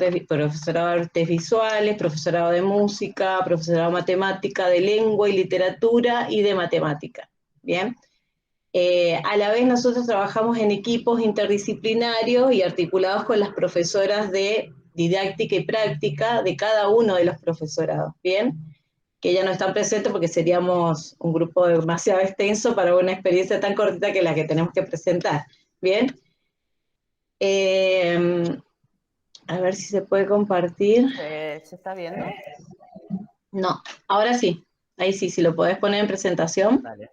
artes visuales, profesorado de música, profesorado de matemática, de lengua y literatura y de matemática. Bien. A la vez nosotros trabajamos en equipos interdisciplinarios y articulados con las profesoras de didáctica y práctica de cada uno de los profesorados, ¿bien? Que ya no están presentes porque seríamos un grupo demasiado extenso para una experiencia tan cortita que la que tenemos que presentar, ¿bien? A ver si se puede compartir. ¿Se está viendo? No, ahora sí. Ahí sí, si lo podés poner en presentación. Dale.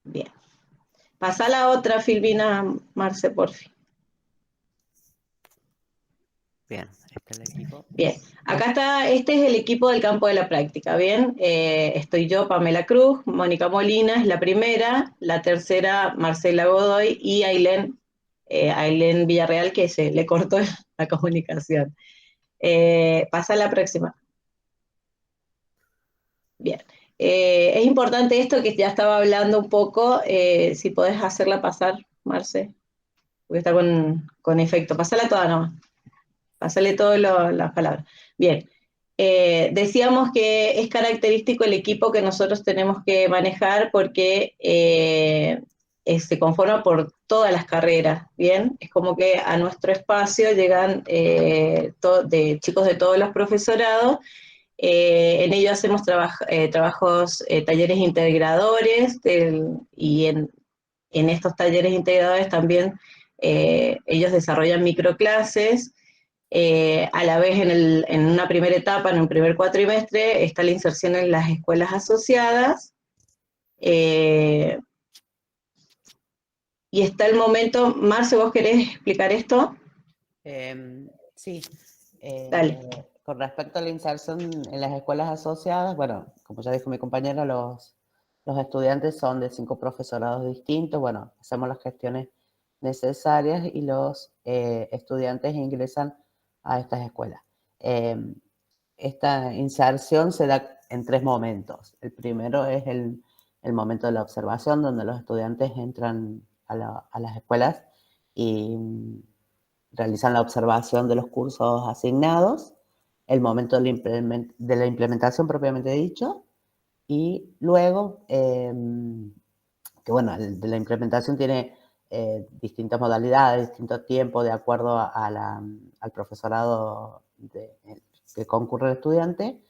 Bien. Pasá la otra, Filvina, Marce, por fin. Bien, este es el equipo. Bien, acá está, este es el equipo del campo de la práctica, ¿bien? Estoy yo, Pamela Cruz, Mónica Molina es la primera, la tercera, Marcela Godoy, y Ailén Villarreal, que se le cortó la comunicación. Pasa a la próxima. Bien. Es importante esto que ya estaba hablando un poco, si podés hacerla pasar, Marce, porque está con efecto. Pasala toda nomás. Pasale todas las palabras. Bien. Decíamos que es característico el equipo que nosotros tenemos que manejar porque se conforma por todas las carreras, ¿bien? Es como que a nuestro espacio llegan chicos de todos los profesorados. En ello hacemos trabajos, talleres integradores, y en estos talleres integradores también ellos desarrollan microclases. A la vez, en una primera etapa, en un primer cuatrimestre, está la inserción en las escuelas asociadas. Y está el momento, Marce, ¿vos querés explicar esto? Sí. Dale. Con respecto a la inserción en las escuelas asociadas, bueno, como ya dijo mi compañera, los estudiantes son de 5 profesorados distintos, bueno, hacemos las gestiones necesarias y los estudiantes ingresan a estas escuelas. Esta inserción se da en 3 momentos. El primero es el momento de la observación, donde los estudiantes entran a las escuelas y realizan la observación de los cursos asignados, el momento de la implementación propiamente dicho, y luego, que bueno, de la implementación tiene distintas modalidades, distintos tiempos de acuerdo al profesorado que concurre el estudiante,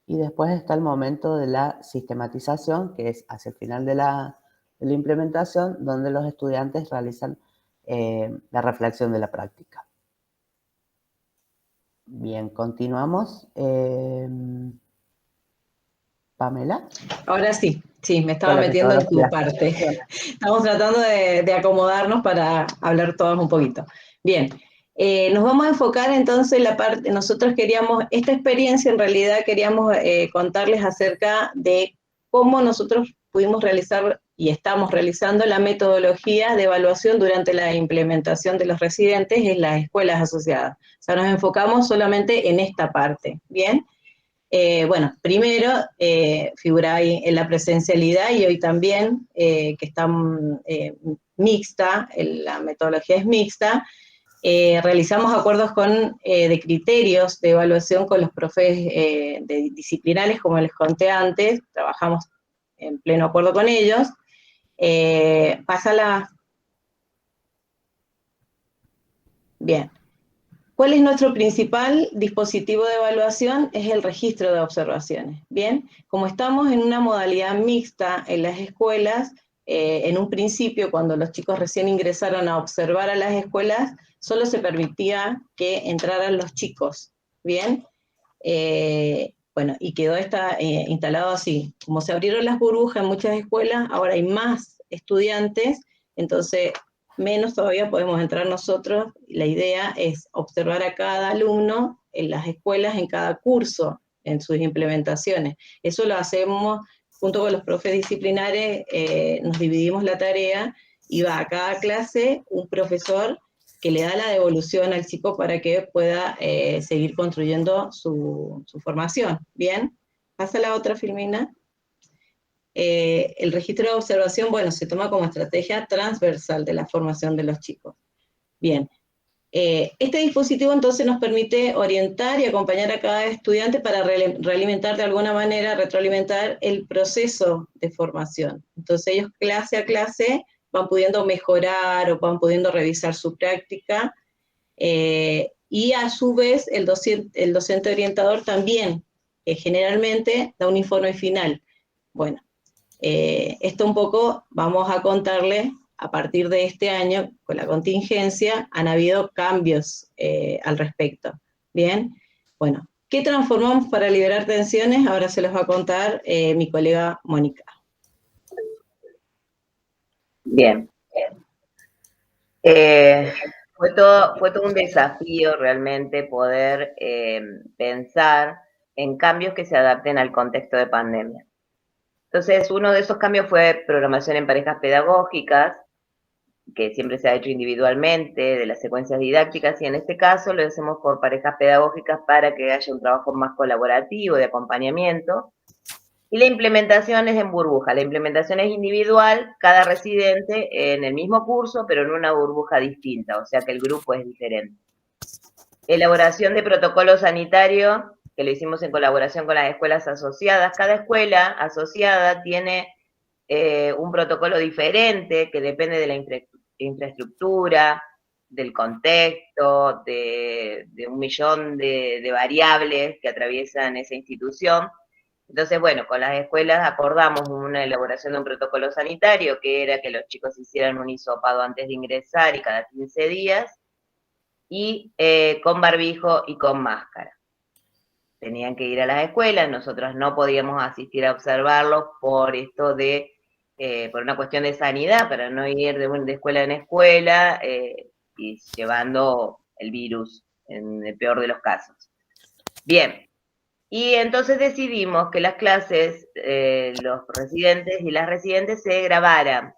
y después está el momento de la sistematización, que es hacia el final de la implementación, donde los estudiantes realizan la reflexión de la práctica. Bien, continuamos. Pamela. Ahora sí, me estaba metiendo en tu parte. Estamos tratando de acomodarnos para hablar todos un poquito. Bien, nos vamos a enfocar entonces en la parte, nosotros queríamos, esta experiencia en realidad queríamos contarles acerca de cómo nosotros pudimos realizar y estamos realizando la metodología de evaluación durante la implementación de los residentes en las escuelas asociadas. O sea, nos enfocamos solamente en esta parte, ¿bien? Bueno, primero figura ahí en la presencialidad y hoy también, que está mixta, la metodología es mixta. Realizamos acuerdos de criterios de evaluación con los profes disciplinares, como les conté antes, trabajamos en pleno acuerdo con ellos. Pásala. Bien. ¿Cuál es nuestro principal dispositivo de evaluación? Es el registro de observaciones. Bien, como estamos en una modalidad mixta en las escuelas, en un principio, cuando los chicos recién ingresaron a observar a las escuelas, solo se permitía que entraran los chicos. Bien, bueno, y quedó instalado así. Como se abrieron las burbujas en muchas escuelas, ahora hay más estudiantes, entonces menos todavía podemos entrar nosotros. La idea es observar a cada alumno en las escuelas, en cada curso, en sus implementaciones. Eso lo hacemos junto con los profes disciplinares, nos dividimos la tarea y va a cada clase un profesor que le da la devolución al chico para que pueda seguir construyendo su formación. ¿Bien? Pasa la otra, Filmina. El registro de observación, bueno, se toma como estrategia transversal de la formación de los chicos. Bien, este dispositivo entonces nos permite orientar y acompañar a cada estudiante para realimentar de alguna manera, retroalimentar el proceso de formación. Entonces ellos clase a clase van pudiendo mejorar o van pudiendo revisar su práctica, y a su vez el docente orientador también, que generalmente da un informe final. Bueno, esto un poco vamos a contarles, a partir de este año, con la contingencia, han habido cambios al respecto. Bien, bueno, ¿qué transformamos para liberar tensiones? Ahora se los va a contar mi colega Mónica. Bien. Fue todo un desafío realmente poder pensar en cambios que se adapten al contexto de pandemia. Entonces, uno de esos cambios fue programación en parejas pedagógicas, que siempre se ha hecho individualmente, de las secuencias didácticas, y en este caso lo hacemos por parejas pedagógicas para que haya un trabajo más colaborativo, de acompañamiento. Y la implementación es en burbuja, la implementación es individual, cada residente en el mismo curso, pero en una burbuja distinta, o sea que el grupo es diferente. Elaboración de protocolo sanitario, que lo hicimos en colaboración con las escuelas asociadas. Cada escuela asociada tiene un protocolo diferente que depende de la infraestructura, del contexto, de un millón de variables que atraviesan esa institución. Entonces, bueno, con las escuelas acordamos una elaboración de un protocolo sanitario, que era que los chicos hicieran un hisopado antes de ingresar y cada 15 días, y con barbijo y con máscara. Tenían que ir a las escuelas, nosotros no podíamos asistir a observarlos por esto de, por una cuestión de sanidad, para no ir de escuela en escuela y llevando el virus en el peor de los casos. Bien. Y entonces decidimos que las clases, los residentes y las residentes se grabaran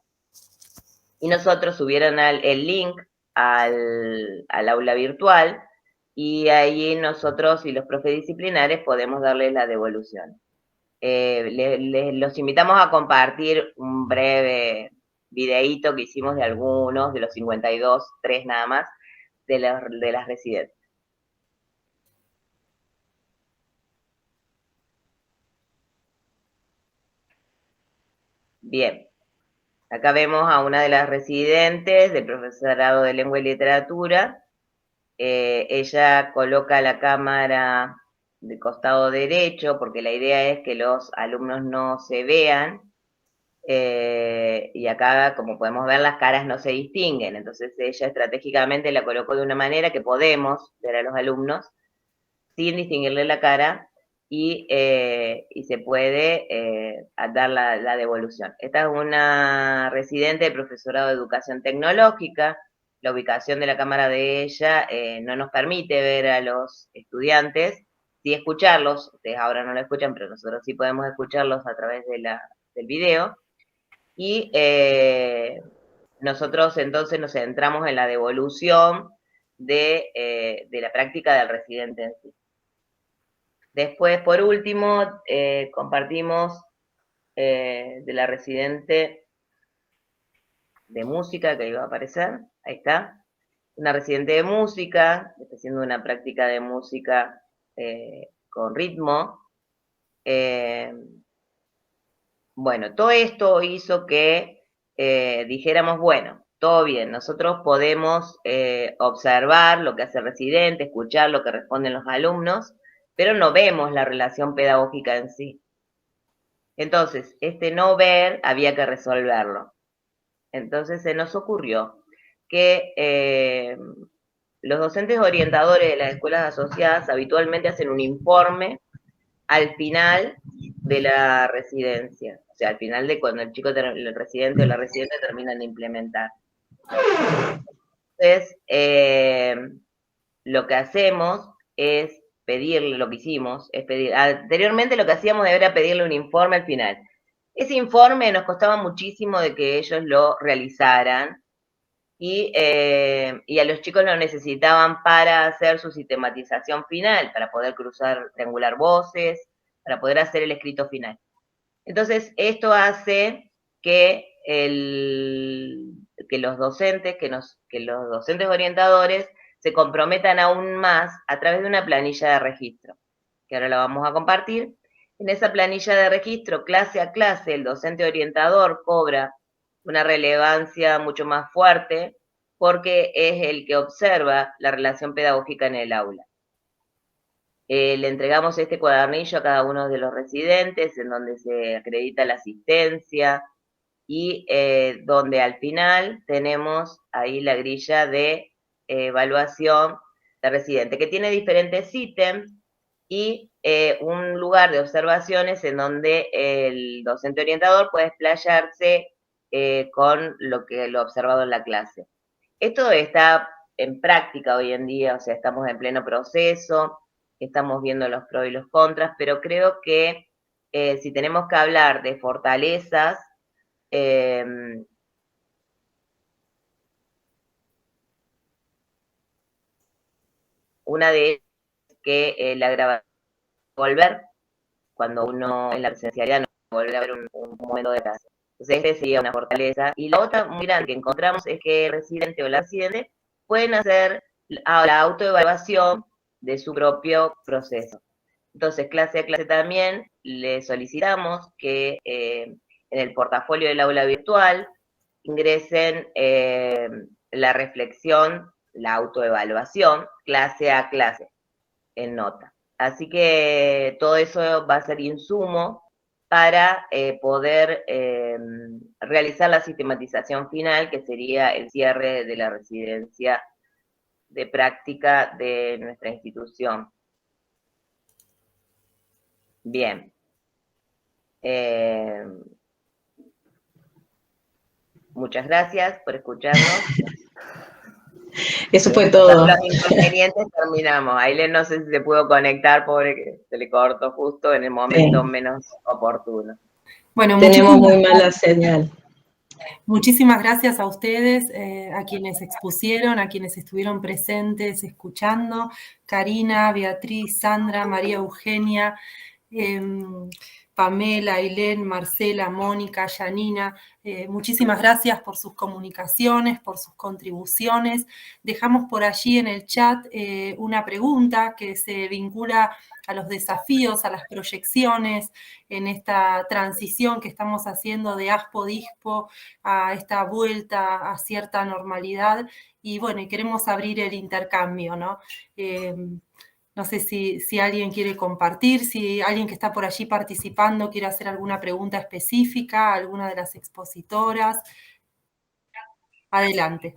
y nosotros subieran el link al aula virtual y ahí nosotros y los profes disciplinares podemos darles la devolución. Los invitamos a compartir un breve videíto que hicimos de algunos, de los 52, 3 nada más, de las residentes. Bien, acá vemos a una de las residentes del profesorado de lengua y literatura. Ella coloca la cámara de costado derecho porque la idea es que los alumnos no se vean. Y acá, como podemos ver, las caras no se distinguen. Entonces ella estratégicamente la colocó de una manera que podemos ver a los alumnos sin distinguirle la cara. Y se puede dar la devolución. Esta es una residente del profesorado de educación tecnológica. La ubicación de la cámara de ella no nos permite ver a los estudiantes, sí escucharlos. Ustedes ahora no lo escuchan, pero nosotros sí podemos escucharlos a través del video. Y nosotros entonces nos centramos en la devolución de la práctica del residente en sí. Después, por último, compartimos de la residente de música que iba a aparecer, ahí está, una residente de música, está haciendo una práctica de música con ritmo. Bueno, todo esto hizo que dijéramos, bueno, todo bien, nosotros podemos observar lo que hace el residente, escuchar lo que responden los alumnos, pero no vemos la relación pedagógica en sí. Entonces, este no ver había que resolverlo. Entonces se nos ocurrió que los docentes orientadores de las escuelas asociadas habitualmente hacen un informe al final de la residencia, o sea, al final de cuando el chico, el residente o la residente terminan de implementar. Entonces, lo que hacemos es pedirle, lo que hicimos, es pedir, anteriormente lo que hacíamos era pedirle un informe al final. Ese informe nos costaba muchísimo de que ellos lo realizaran y a los chicos lo necesitaban para hacer su sistematización final, para poder triangular voces, para poder hacer el escrito final. Entonces, esto hace que los docentes, que los docentes orientadores se comprometan aún más a través de una planilla de registro, que ahora la vamos a compartir. En esa planilla de registro, clase a clase, el docente orientador cobra una relevancia mucho más fuerte porque es el que observa la relación pedagógica en el aula. Le entregamos este cuadernillo a cada uno de los residentes en donde se acredita la asistencia y donde al final tenemos ahí la grilla de evaluación de residente, que tiene diferentes ítems y un lugar de observaciones en donde el docente orientador puede explayarse con lo observado en la clase. Esto está en práctica hoy en día, o sea, estamos en pleno proceso, estamos viendo los pros y los contras, pero creo que si tenemos que hablar de fortalezas, una de ellas es que la grabación volver, cuando uno en la presencialidad no vuelve a ver un momento de clase. Entonces, esta sería una fortaleza. Y la otra muy grande que encontramos es que el residente o la residente pueden hacer la autoevaluación de su propio proceso. Entonces, clase a clase también le solicitamos que en el portafolio del aula virtual ingresen la reflexión, la autoevaluación, clase a clase, en nota. Así que todo eso va a ser insumo para poder realizar la sistematización final, que sería el cierre de la residencia de práctica de nuestra institución. Bien. Muchas gracias por escucharnos. Eso fue todo. Los inconvenientes terminamos. Ailén no sé si se pudo conectar, pobre que se le cortó justo en el momento menos oportuno. Bueno, tenemos muy mala señal. Muchísimas gracias a ustedes, a quienes expusieron, a quienes estuvieron presentes, escuchando. Karina, Beatriz, Sandra, María Eugenia, Pamela, Ailén, Marcela, Mónica, Yanina, muchísimas gracias por sus comunicaciones, por sus contribuciones. Dejamos por allí en el chat una pregunta que se vincula a los desafíos, a las proyecciones en esta transición que estamos haciendo de ASPO-DISPO a esta vuelta a cierta normalidad. Y bueno, queremos abrir el intercambio, ¿no? No sé si alguien quiere compartir, si alguien que está por allí participando quiere hacer alguna pregunta específica a alguna de las expositoras. Adelante.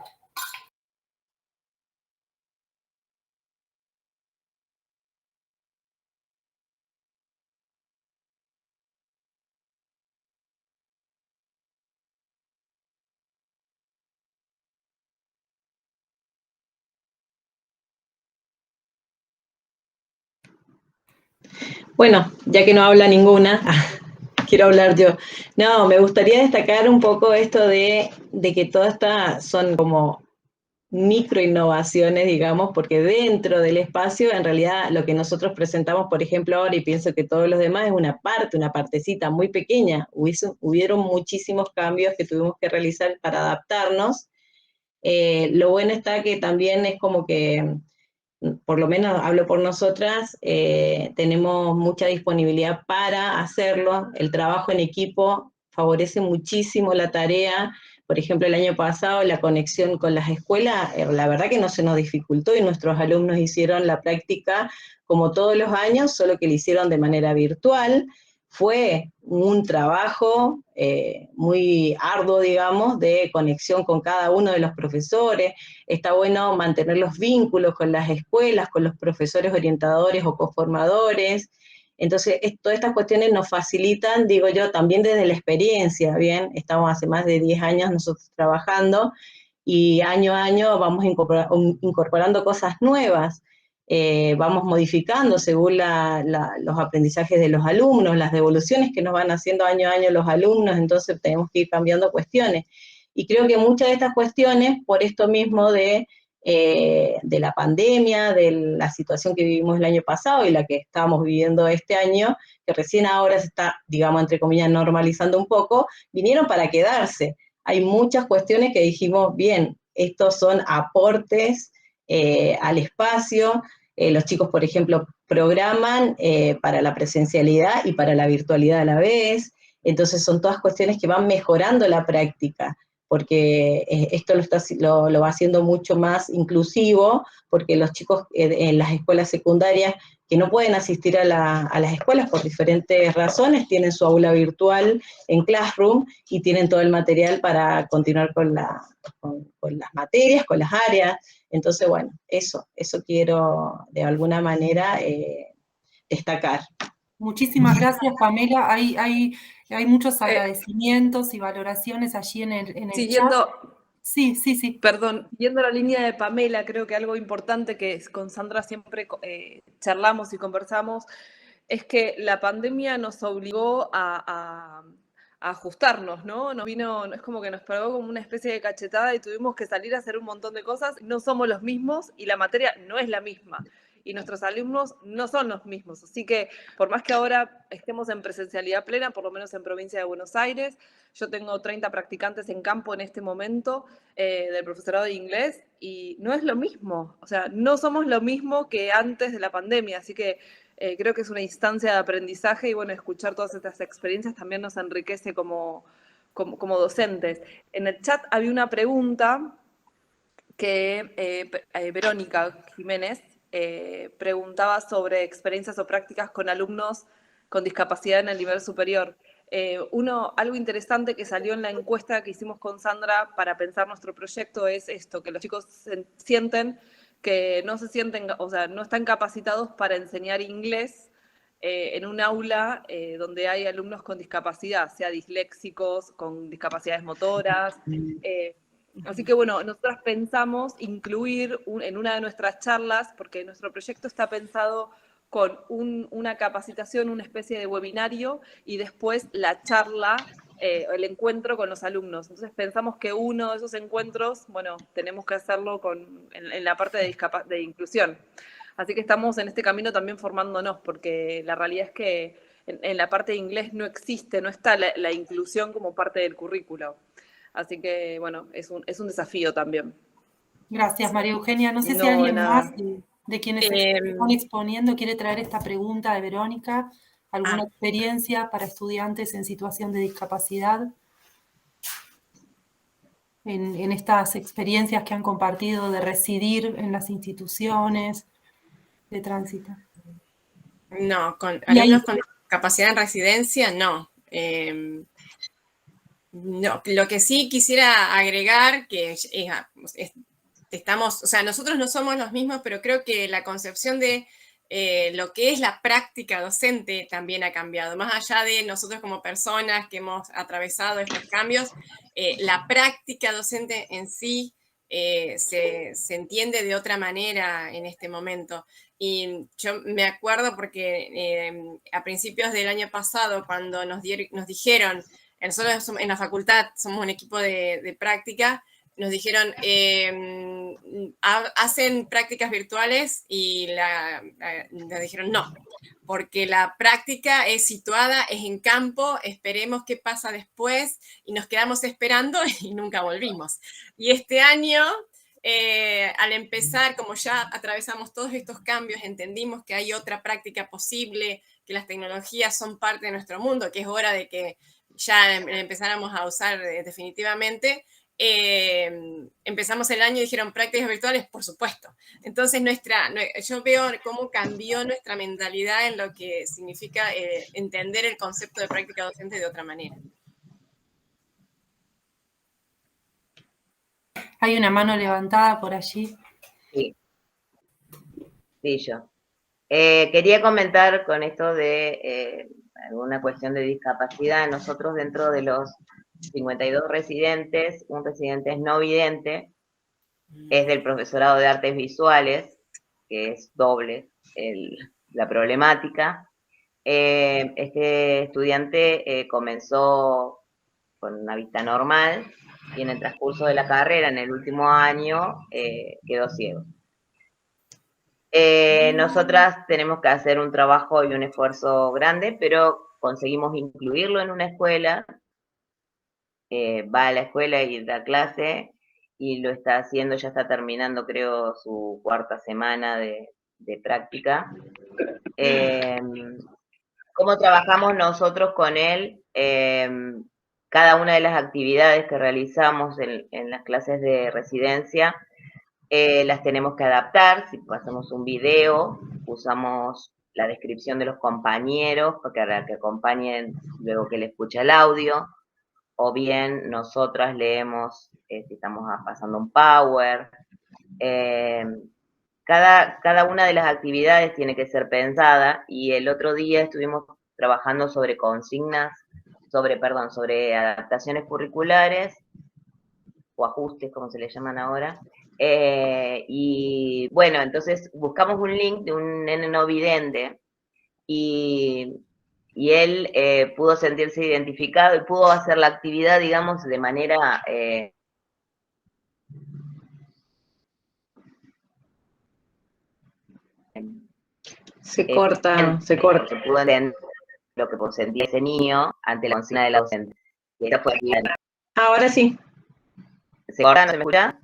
Bueno, ya que no habla ninguna, quiero hablar yo. No, me gustaría destacar un poco esto de que todas estas son como micro innovaciones, digamos, porque dentro del espacio, en realidad, lo que nosotros presentamos, por ejemplo, ahora, y pienso que todos los demás, es una partecita muy pequeña. Hubieron muchísimos cambios que tuvimos que realizar para adaptarnos. Lo bueno está que también es como que, por lo menos hablo por nosotras, tenemos mucha disponibilidad para hacerlo. El trabajo en equipo favorece muchísimo la tarea. Por ejemplo, el año pasado la conexión con las escuelas, la verdad que no se nos dificultó y nuestros alumnos hicieron la práctica como todos los años, solo que lo hicieron de manera virtual. Fue un trabajo muy arduo, digamos, de conexión con cada uno de los profesores. Está bueno mantener los vínculos con las escuelas, con los profesores orientadores o coformadores. Entonces, todas estas cuestiones nos facilitan, digo yo, también desde la experiencia, ¿bien? Estamos hace más de 10 años nosotros trabajando y año a año vamos incorporando cosas nuevas. Vamos modificando según los aprendizajes de los alumnos, las devoluciones que nos van haciendo año a año los alumnos, entonces tenemos que ir cambiando cuestiones. Y creo que muchas de estas cuestiones, por esto mismo de la pandemia, de la situación que vivimos el año pasado y la que estamos viviendo este año, que recién ahora se está, digamos, entre comillas, normalizando un poco, vinieron para quedarse. Hay muchas cuestiones que dijimos, bien, estos son aportes al espacio. Los chicos, por ejemplo, programan para la presencialidad y para la virtualidad a la vez. Entonces son todas cuestiones que van mejorando la práctica, porque esto lo va haciendo mucho más inclusivo, porque los chicos en las escuelas secundarias, que no pueden asistir a las escuelas por diferentes razones, tienen su aula virtual en Classroom y tienen todo el material para continuar con las materias, con las áreas. Entonces, bueno, eso quiero de alguna manera destacar. Muchísimas gracias, Pamela. Hay muchos agradecimientos y valoraciones allí en el Siguiendo, chat. Sí. Perdón, siguiendo la línea de Pamela, creo que algo importante que con Sandra siempre charlamos y conversamos es que la pandemia nos obligó a ajustarnos, ¿no? Es como que nos pegó como una especie de cachetada y tuvimos que salir a hacer un montón de cosas. No somos los mismos y la materia no es la misma. Y nuestros alumnos no son los mismos. Así que por más que ahora estemos en presencialidad plena, por lo menos en provincia de Buenos Aires, yo tengo 30 practicantes en campo en este momento del profesorado de inglés y no es lo mismo. O sea, no somos lo mismo que antes de la pandemia. Así que creo que es una instancia de aprendizaje y bueno, escuchar todas estas experiencias también nos enriquece como docentes. En el chat había una pregunta que Verónica Jiménez preguntaba sobre experiencias o prácticas con alumnos con discapacidad en el nivel superior. Algo interesante que salió en la encuesta que hicimos con Sandra para pensar nuestro proyecto es esto, que los chicos sienten que no se sienten, o sea, no están capacitados para enseñar inglés en un aula donde hay alumnos con discapacidad, sea disléxicos, con discapacidades motoras. Así que bueno, nosotras pensamos incluir en una de nuestras charlas, porque nuestro proyecto está pensado con una capacitación, una especie de webinario, y después la charla, el encuentro con los alumnos. Entonces pensamos que uno de esos encuentros, bueno, tenemos que hacerlo en la parte de inclusión. Así que estamos en este camino también formándonos, porque la realidad es que en la parte de inglés no está la inclusión como parte del currículo. Así que, bueno, es un desafío también. Gracias, María Eugenia. No sé si alguien más de quienes están exponiendo quiere traer esta pregunta de Verónica. ¿Alguna experiencia para estudiantes en situación de discapacidad? En estas experiencias que han compartido de residir en las instituciones de tránsito. No, con alumnos con discapacidad en residencia, no. No, lo que sí quisiera agregar, que nosotros no somos los mismos, pero creo que la concepción de lo que es la práctica docente también ha cambiado. Más allá de nosotros como personas que hemos atravesado estos cambios, la práctica docente en sí se entiende de otra manera en este momento. Y yo me acuerdo porque a principios del año pasado, cuando nos dijeron, nosotros en la facultad somos un equipo de práctica, nos dijeron, hacen prácticas virtuales y nos dijeron no, porque la práctica es situada, es en campo, esperemos qué pasa después, y nos quedamos esperando y nunca volvimos. Y este año, al empezar, como ya atravesamos todos estos cambios, entendimos que hay otra práctica posible, que las tecnologías son parte de nuestro mundo, que es hora de que ya empezáramos a usar definitivamente. Empezamos el año y dijeron prácticas virtuales, por supuesto. Entonces yo veo cómo cambió nuestra mentalidad en lo que significa entender el concepto de práctica docente de otra manera. Hay una mano levantada por allí. Sí, yo. Quería comentar con esto de alguna cuestión de discapacidad. Nosotros dentro de los 52 residentes, un residente es no vidente, es del profesorado de artes visuales, que es doble la problemática. Este estudiante comenzó con una vista normal y en el transcurso de la carrera, en el último año, quedó ciego. Nosotras tenemos que hacer un trabajo y un esfuerzo grande, pero conseguimos incluirlo en una escuela. Va a la escuela y da clase y lo está haciendo, ya está terminando creo su 4ª semana de práctica. ¿Cómo trabajamos nosotros con él? Cada una de las actividades que realizamos en las clases de residencia las tenemos que adaptar. Si pasamos un video, usamos la descripción de los compañeros, para que acompañen luego que él escucha el audio, o bien nosotras leemos si estamos pasando un power. Cada una de las actividades tiene que ser pensada, y el otro día estuvimos trabajando sobre sobre adaptaciones curriculares, o ajustes, como se le llaman ahora. Y bueno, entonces buscamos un link de un nene no vidente, y él pudo sentirse identificado y pudo hacer la actividad, digamos, de manera... se corta. Se pudo entender lo que sentía ese niño ante la consigna de la docente. Y esa fue la... Ahora sí. ¿Se corta? ¿No se me escucha?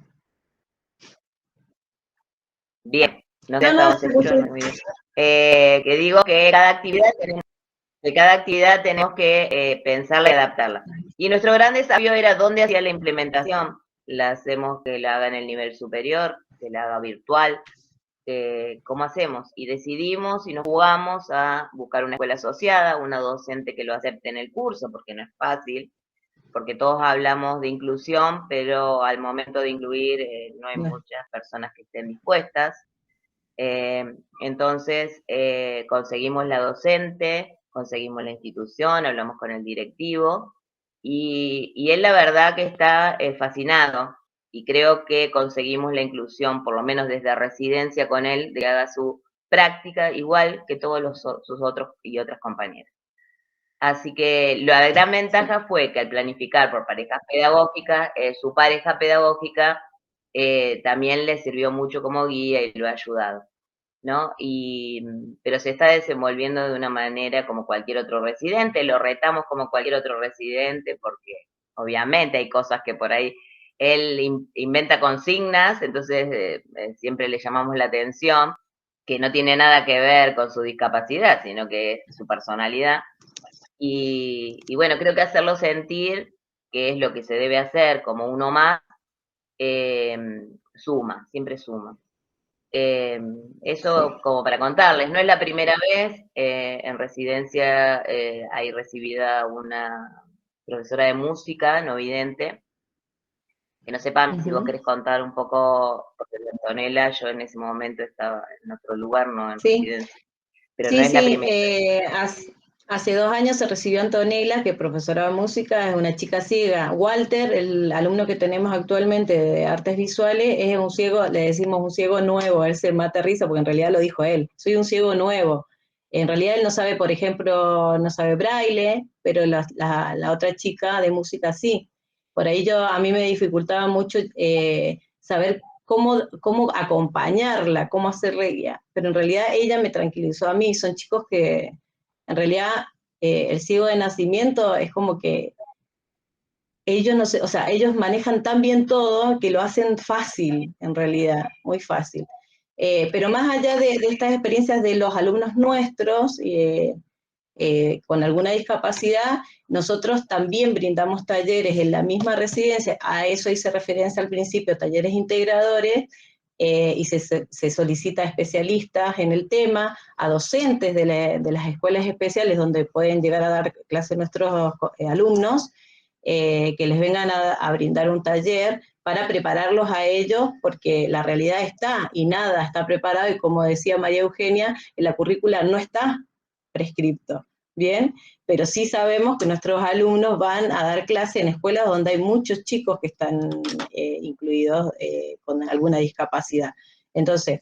Bien. No sé hasta dónde se escucha. Que digo que cada actividad tenemos que pensarla y adaptarla. Y nuestro gran desafío era dónde hacía la implementación. La hacemos que la haga en el nivel superior, que la haga virtual. ¿Cómo hacemos? Y decidimos y nos jugamos a buscar una escuela asociada, una docente que lo acepte en el curso, porque no es fácil, porque todos hablamos de inclusión, pero al momento de incluir no hay muchas personas que estén dispuestas. Entonces conseguimos la docente, conseguimos la institución, hablamos con el directivo, y él la verdad que está fascinado, y creo que conseguimos la inclusión, por lo menos desde residencia con él, de que haga su práctica igual que todos sus otros y otras compañeras. Así que la gran ventaja fue que al planificar por parejas pedagógicas, su pareja pedagógica también le sirvió mucho como guía y lo ha ayudado, ¿no? Pero se está desenvolviendo de una manera como cualquier otro residente, lo retamos como cualquier otro residente, porque obviamente hay cosas que por ahí él inventa consignas, entonces siempre le llamamos la atención, que no tiene nada que ver con su discapacidad, sino que es su personalidad. Y bueno, creo que hacerlo sentir que es lo que se debe hacer como uno más, suma, siempre suma. Eso como para contarles, no es la primera vez, en residencia hay recibida una profesora de música no vidente, que no sepan si vos querés contar un poco, porque Antonella, yo en ese momento estaba en otro lugar, no en residencia, pero no es la primera. Hace 2 años se recibió Antonella, que es profesora de música, es una chica ciega. Walter, el alumno que tenemos actualmente de artes visuales, es un ciego, le decimos un ciego nuevo, él se mata risa porque en realidad lo dijo él, soy un ciego nuevo. En realidad él no sabe, por ejemplo, no sabe braille, pero la otra chica de música sí. Por ahí a mí me dificultaba mucho saber cómo acompañarla, cómo hacerle guía, pero en realidad ella me tranquilizó a mí. Son chicos que en realidad el ciego de nacimiento es como que ellos no sé, o sea, ellos manejan tan bien todo que lo hacen fácil, en realidad, muy fácil. Pero más allá de estas experiencias de los alumnos nuestros con alguna discapacidad, nosotros también brindamos talleres en la misma residencia, a eso hice referencia al principio, talleres integradores, y se solicita a especialistas en el tema, a docentes de las escuelas especiales donde pueden llegar a dar clase nuestros alumnos, que les vengan a brindar un taller para prepararlos a ellos, porque la realidad está, y nada está preparado, y como decía María Eugenia, en la currícula no está prescripto, ¿bien? Pero sí sabemos que nuestros alumnos van a dar clase en escuelas donde hay muchos chicos que están incluidos con alguna discapacidad. Entonces,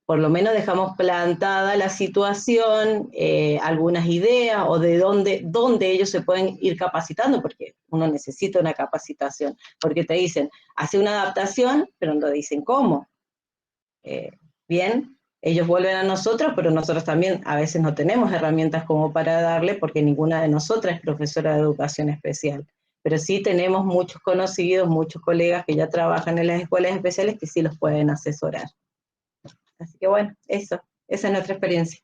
por lo menos dejamos plantada la situación, algunas ideas, o de dónde ellos se pueden ir capacitando, porque uno necesita una capacitación, porque te dicen, hace una adaptación, pero no dicen cómo. Bien, ellos vuelven a nosotros, pero nosotros también a veces no tenemos herramientas como para darle, porque ninguna de nosotras es profesora de educación especial. Pero sí tenemos muchos conocidos, muchos colegas que ya trabajan en las escuelas especiales que sí los pueden asesorar. Así que bueno, esa es nuestra experiencia.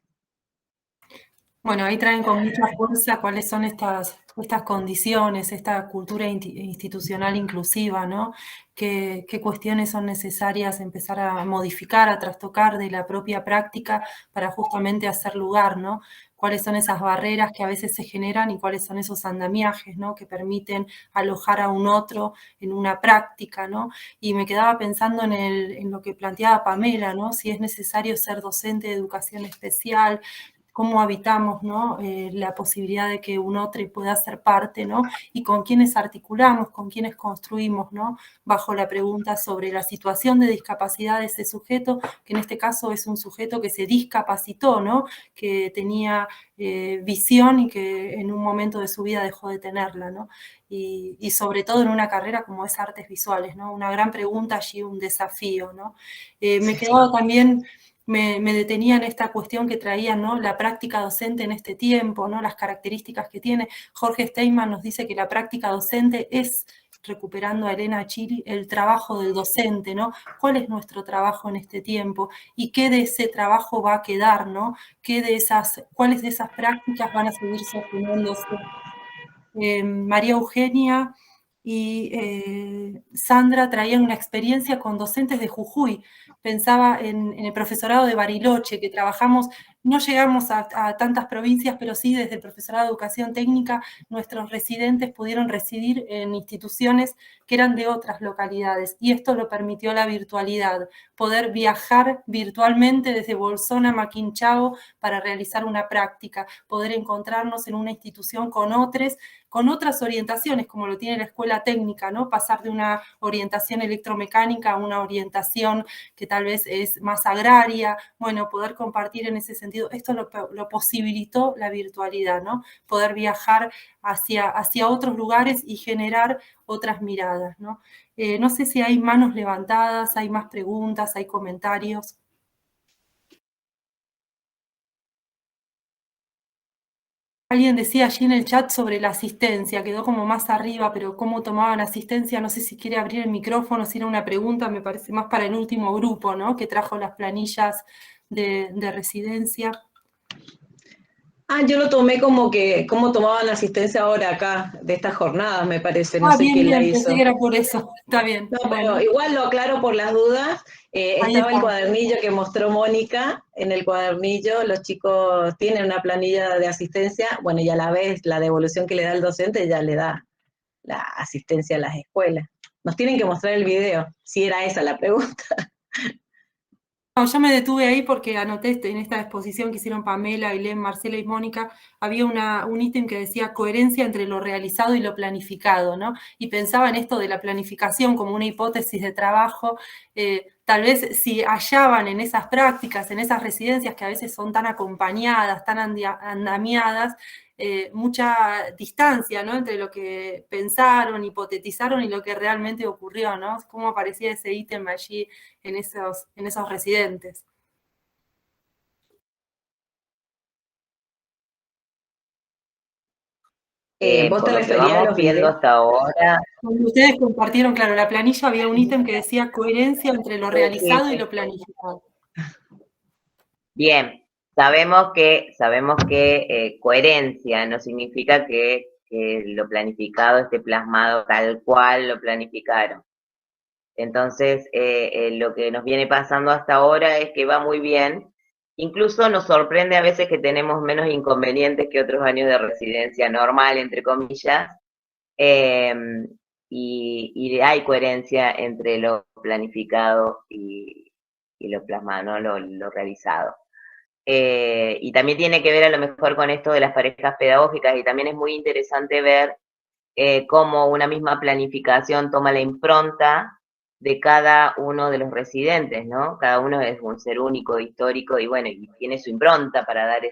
Bueno, ahí traen con mucha fuerza cuáles son estas condiciones, esta cultura institucional inclusiva, ¿no? ¿Qué cuestiones son necesarias empezar a modificar, a trastocar de la propia práctica para justamente hacer lugar, ¿no? Cuáles son esas barreras que a veces se generan y cuáles son esos andamiajes, ¿no? Que permiten alojar a un otro en una práctica, ¿no? Y me quedaba pensando en lo que planteaba Pamela, ¿no? Si es necesario ser docente de educación especial, cómo habitamos, ¿no? La posibilidad de que un otro pueda ser parte, ¿no? Y con quiénes articulamos, con quiénes construimos, ¿no? Bajo la pregunta sobre la situación de discapacidad de ese sujeto, que en este caso es un sujeto que se discapacitó, ¿no? Que tenía visión y que en un momento de su vida dejó de tenerla, ¿no? Y sobre todo en una carrera como es artes visuales, ¿no? Una gran pregunta allí, un desafío, ¿no? Me quedaba también... Me detenía en esta cuestión que traía, ¿no? La práctica docente en este tiempo, ¿no? Las características que tiene. Jorge Steinman nos dice que la práctica docente es, recuperando a Elena Chili, el trabajo del docente, ¿no? ¿Cuál es nuestro trabajo en este tiempo? ¿Y qué de ese trabajo va a quedar, ¿no? ¿Cuáles de esas prácticas van a seguir sosteniéndose? María Eugenia y Sandra traían una experiencia con docentes de Jujuy. Pensaba en el profesorado de Bariloche, que trabajamos, no llegamos a tantas provincias, pero sí desde el profesorado de educación técnica, nuestros residentes pudieron residir en instituciones que eran de otras localidades, y esto lo permitió la virtualidad, poder viajar virtualmente desde Bolsón a Maquinchao para realizar una práctica, poder encontrarnos en una institución con otras orientaciones, como lo tiene la escuela técnica, ¿no? Pasar de una orientación electromecánica a una orientación que tal vez es más agraria, bueno, poder compartir en ese sentido, esto lo posibilitó la virtualidad, ¿no? Poder viajar hacia otros lugares y generar otras miradas, ¿no? No sé si hay manos levantadas, hay más preguntas, hay comentarios. Alguien decía allí en el chat sobre la asistencia, quedó como más arriba, pero cómo tomaban asistencia, no sé si quiere abrir el micrófono, si era una pregunta, me parece más para el último grupo, ¿no? Que trajo las planillas de residencia. Yo lo tomé como que, cómo tomaban asistencia ahora acá, de estas jornadas, me parece, no sé Bien, quién la bien, hizo. pensé que era por eso, está bien. No, bueno. pero igual lo aclaro por las dudas. Estaba el está. cuadernillo que mostró Mónica. En el cuadernillo los chicos tienen una planilla de asistencia, bueno, y a la vez la devolución que le da el docente ya le da la asistencia a las escuelas. Nos tienen que mostrar el video, si era esa la pregunta. No, yo me detuve ahí porque anoté en esta exposición que hicieron Pamela, Ailén, Marcela y Mónica, había un ítem que decía coherencia entre lo realizado y lo planificado, ¿no? Y pensaba en esto de la planificación como una hipótesis de trabajo, tal vez si hallaban en esas prácticas, en esas residencias que a veces son tan acompañadas, tan andamiadas, mucha distancia, ¿no? Entre lo que pensaron, hipotetizaron y lo que realmente ocurrió, ¿no? Cómo aparecía ese ítem allí en esos residentes. ¿Vos te Por lo que referías a vamos los viendo videos? hasta ahora, Cuando ustedes compartieron, claro, la planilla, había un ítem que decía coherencia entre lo realizado y lo planificado. bien, sabemos que coherencia no significa que lo planificado esté plasmado tal cual lo planificaron. Entonces, lo que nos viene pasando hasta ahora es que va muy bien. Incluso nos sorprende a veces que tenemos menos inconvenientes que otros años de residencia normal, entre comillas, y hay coherencia entre lo planificado y lo plasmado, ¿no? Lo realizado. Y también tiene que ver a lo mejor con esto de las parejas pedagógicas, y también es muy interesante ver cómo una misma planificación toma la impronta de cada uno de los residentes, ¿no? Cada uno es un ser único, histórico, y bueno, y tiene su impronta para dar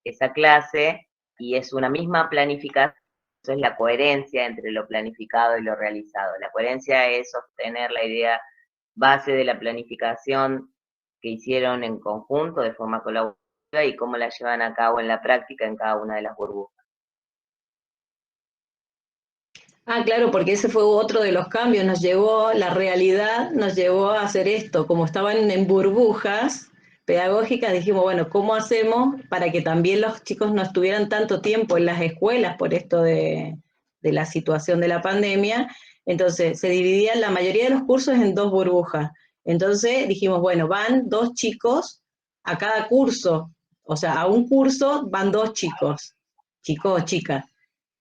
esa clase, y es una misma planificación. Eso es la coherencia entre lo planificado y lo realizado. La coherencia es sostener la idea base de la planificación que hicieron en conjunto, de forma colaborativa, y cómo la llevan a cabo en la práctica en cada una de las burbujas. Claro, porque ese fue otro de los cambios, la realidad nos llevó a hacer esto, como estaban en burbujas, pedagógicas, dijimos, bueno, ¿cómo hacemos para que también los chicos no estuvieran tanto tiempo en las escuelas por esto de la situación de la pandemia? Entonces, se dividían la mayoría de los cursos en 2 burbujas. Entonces dijimos, bueno, van 2 chicos a cada curso, o sea, a un curso van 2 chicos o chicas.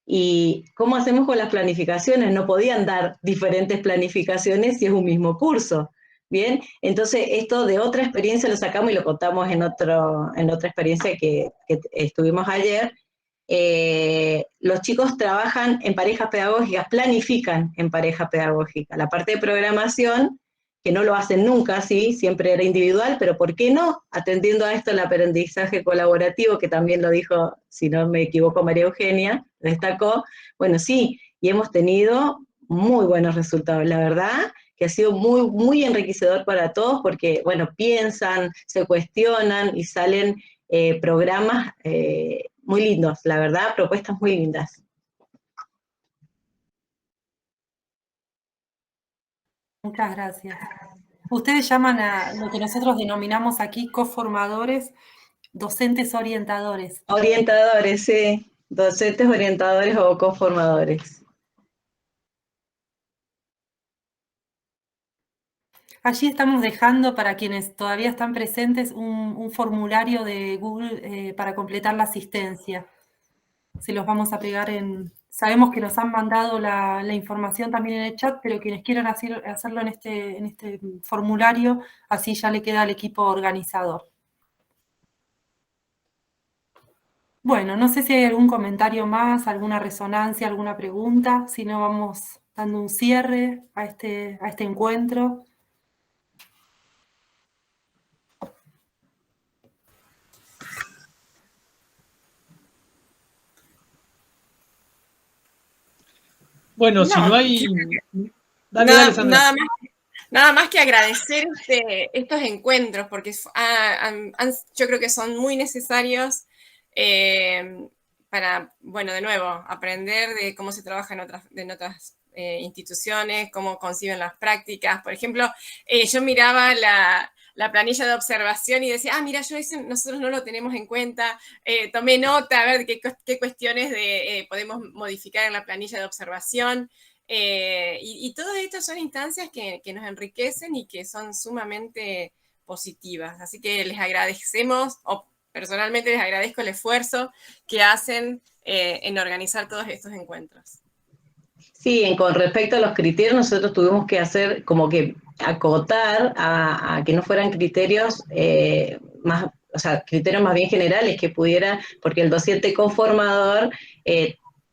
¿Y cómo hacemos con las planificaciones? No podían dar diferentes planificaciones si es un mismo curso. Bien, entonces esto de otra experiencia lo sacamos y lo contamos en otra experiencia que estuvimos ayer. Los chicos trabajan en parejas pedagógicas, planifican en pareja pedagógica. La parte de programación, que no lo hacen nunca, ¿sí? Siempre era individual, pero ¿por qué no? Atendiendo a esto el aprendizaje colaborativo, que también lo dijo, si no me equivoco, María Eugenia, destacó, bueno, sí, y hemos tenido muy buenos resultados, la verdad, que ha sido muy, muy enriquecedor para todos, porque, bueno, piensan, se cuestionan y salen programas muy lindos, la verdad, propuestas muy lindas. Muchas gracias. Ustedes llaman a lo que nosotros denominamos aquí coformadores, docentes orientadores. Orientadores, sí, docentes orientadores o coformadores. Allí estamos dejando para quienes todavía están presentes un formulario de Google para completar la asistencia. Se los vamos a pegar Sabemos que nos han mandado la información también en el chat, pero quienes quieran hacerlo en este formulario, así ya le queda al equipo organizador. Bueno, no sé si hay algún comentario más, alguna resonancia, alguna pregunta, si no vamos dando un cierre a este encuentro. Bueno, si no hay... Dale, Sandra. Nada más que agradecer estos encuentros, porque yo creo que son muy necesarios para, bueno, de nuevo, aprender de cómo se trabaja en otras instituciones, cómo conciben las prácticas. Por ejemplo, yo miraba la planilla de observación y decía, mira, nosotros no lo tenemos en cuenta, tomé nota, a ver qué cuestiones podemos modificar en la planilla de observación. Y todas estas son instancias que nos enriquecen y que son sumamente positivas. Así que les agradecemos, o personalmente les agradezco el esfuerzo que hacen en organizar todos estos encuentros. Sí, con respecto a los criterios, nosotros tuvimos que hacer como que acotar a que no fueran criterios más, o sea, criterios más bien generales que pudiera, porque el docente conformador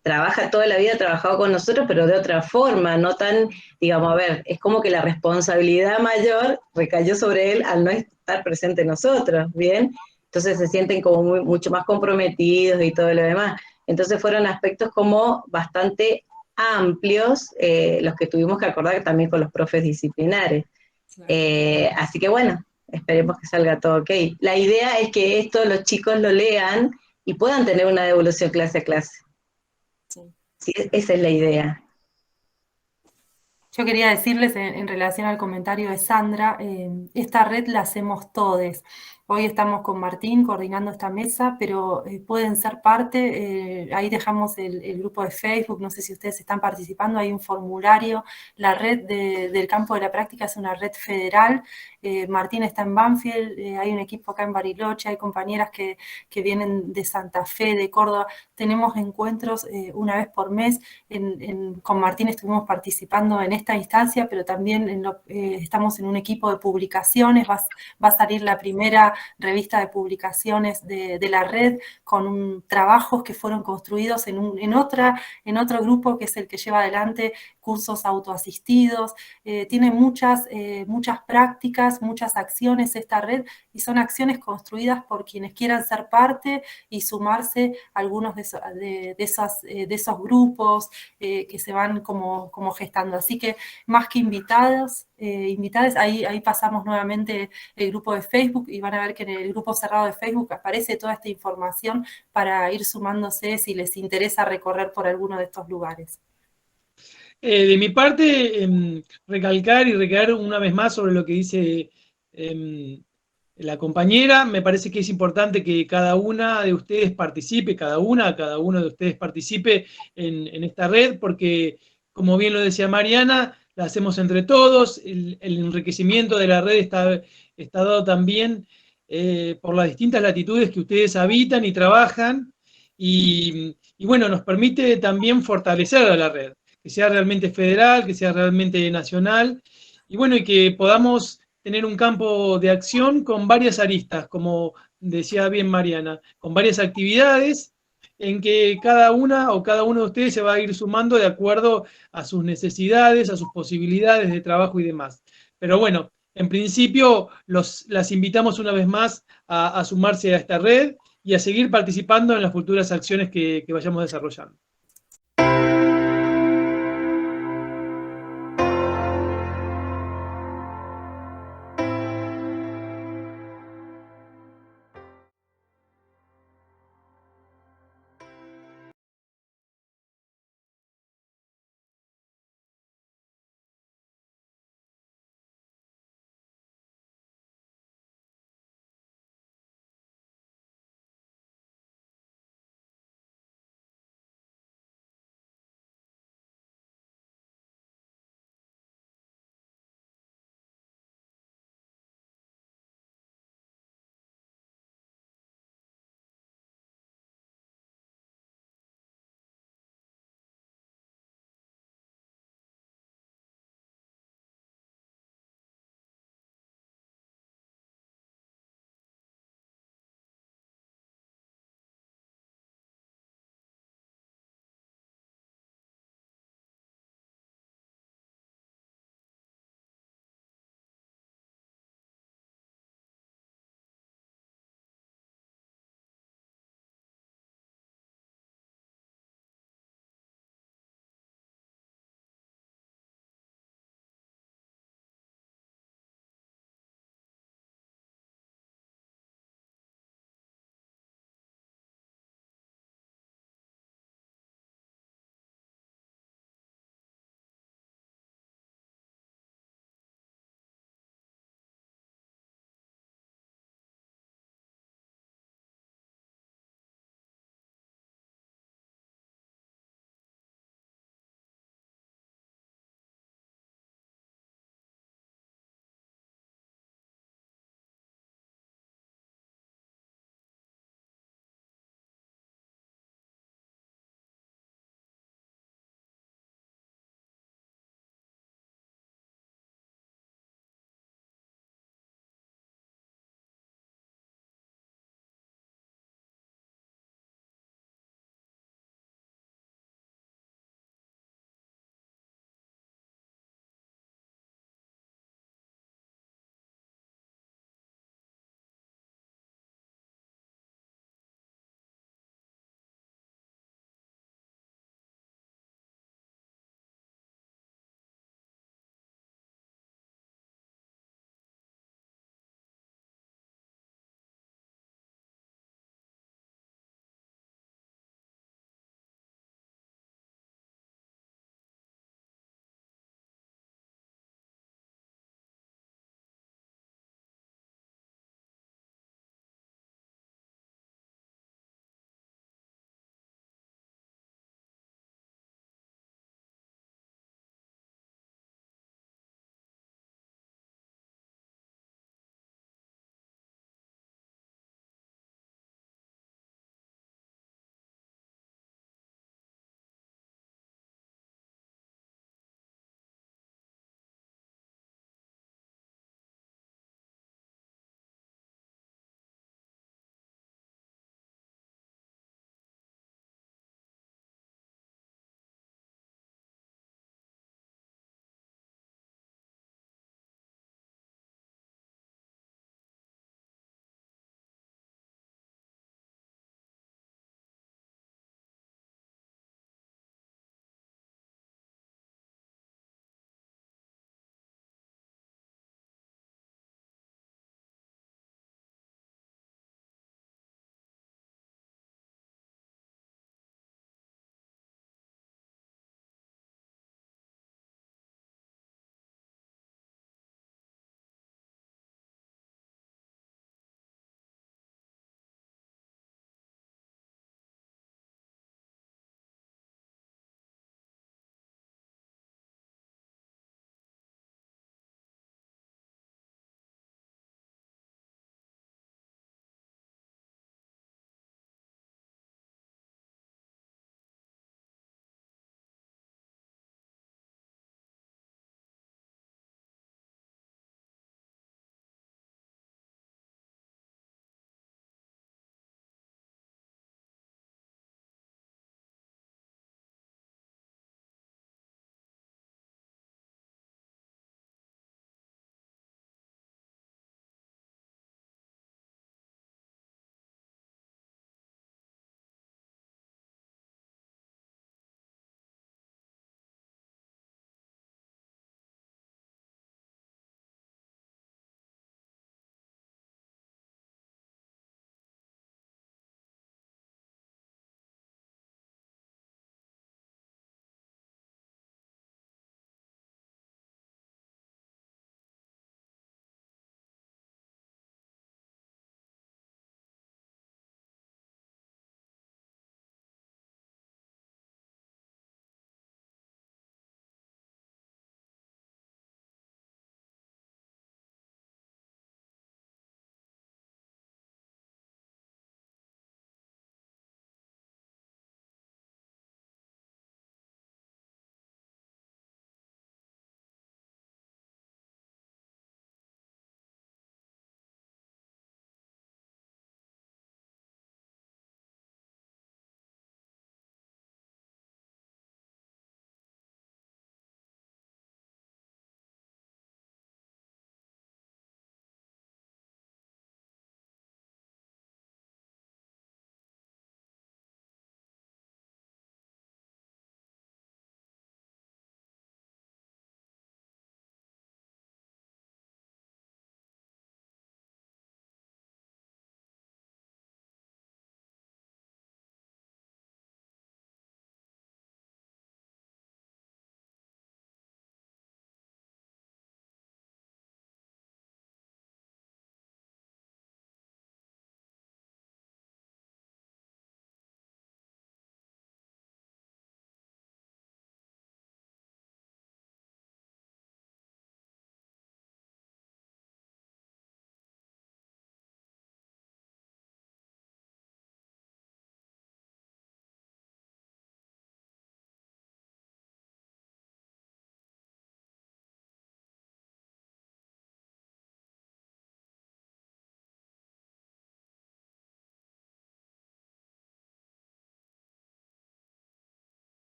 trabaja toda la vida, ha trabajado con nosotros, pero de otra forma, no tan, digamos, a ver, es como que la responsabilidad mayor recayó sobre él al no estar presente nosotros, ¿bien? Entonces se sienten como mucho más comprometidos y todo lo demás. Entonces fueron aspectos como bastante amplios los que tuvimos que acordar también con los profes disciplinares. Así que bueno, esperemos que salga todo ok. La idea es que esto los chicos lo lean y puedan tener una devolución clase a clase. Sí, esa es la idea. Yo quería decirles en relación al comentario de Sandra, esta red la hacemos todos. Hoy estamos con Martín coordinando esta mesa, pero pueden ser parte, ahí dejamos el grupo de Facebook, no sé si ustedes están participando, hay un formulario, la red del campo de la práctica es una red federal, Martín está en Banfield, hay un equipo acá en Bariloche, hay compañeras que vienen de Santa Fe, de Córdoba, tenemos encuentros una vez por mes, con Martín estuvimos participando en esta instancia, pero también estamos en un equipo de publicaciones, va a salir la primera revista de publicaciones de la red con trabajos que fueron construidos en otro grupo que es el que lleva adelante cursos autoasistidos, tiene muchas prácticas, muchas acciones esta red y son acciones construidas por quienes quieran ser parte y sumarse a algunos de esos grupos que se van como gestando. Así que más que invitadas, ahí pasamos nuevamente el grupo de Facebook y van a ver que en el grupo cerrado de Facebook aparece toda esta información para ir sumándose si les interesa recorrer por alguno de estos lugares. De mi parte, recalcar y recaer una vez más sobre lo que dice la compañera. Me parece que es importante que cada una de ustedes participe, cada uno de ustedes participe en esta red, porque, como bien lo decía Mariana, la hacemos entre todos. El enriquecimiento de la red está dado también por las distintas latitudes que ustedes habitan y trabajan, y bueno, nos permite también fortalecer a la red, que sea realmente federal, que sea realmente nacional, y bueno, y que podamos tener un campo de acción con varias aristas, como decía bien Mariana, con varias actividades en que cada una o cada uno de ustedes se va a ir sumando de acuerdo a sus necesidades, a sus posibilidades de trabajo y demás. Pero bueno, en principio las invitamos una vez más a sumarse a esta red y a seguir participando en las futuras acciones que vayamos desarrollando.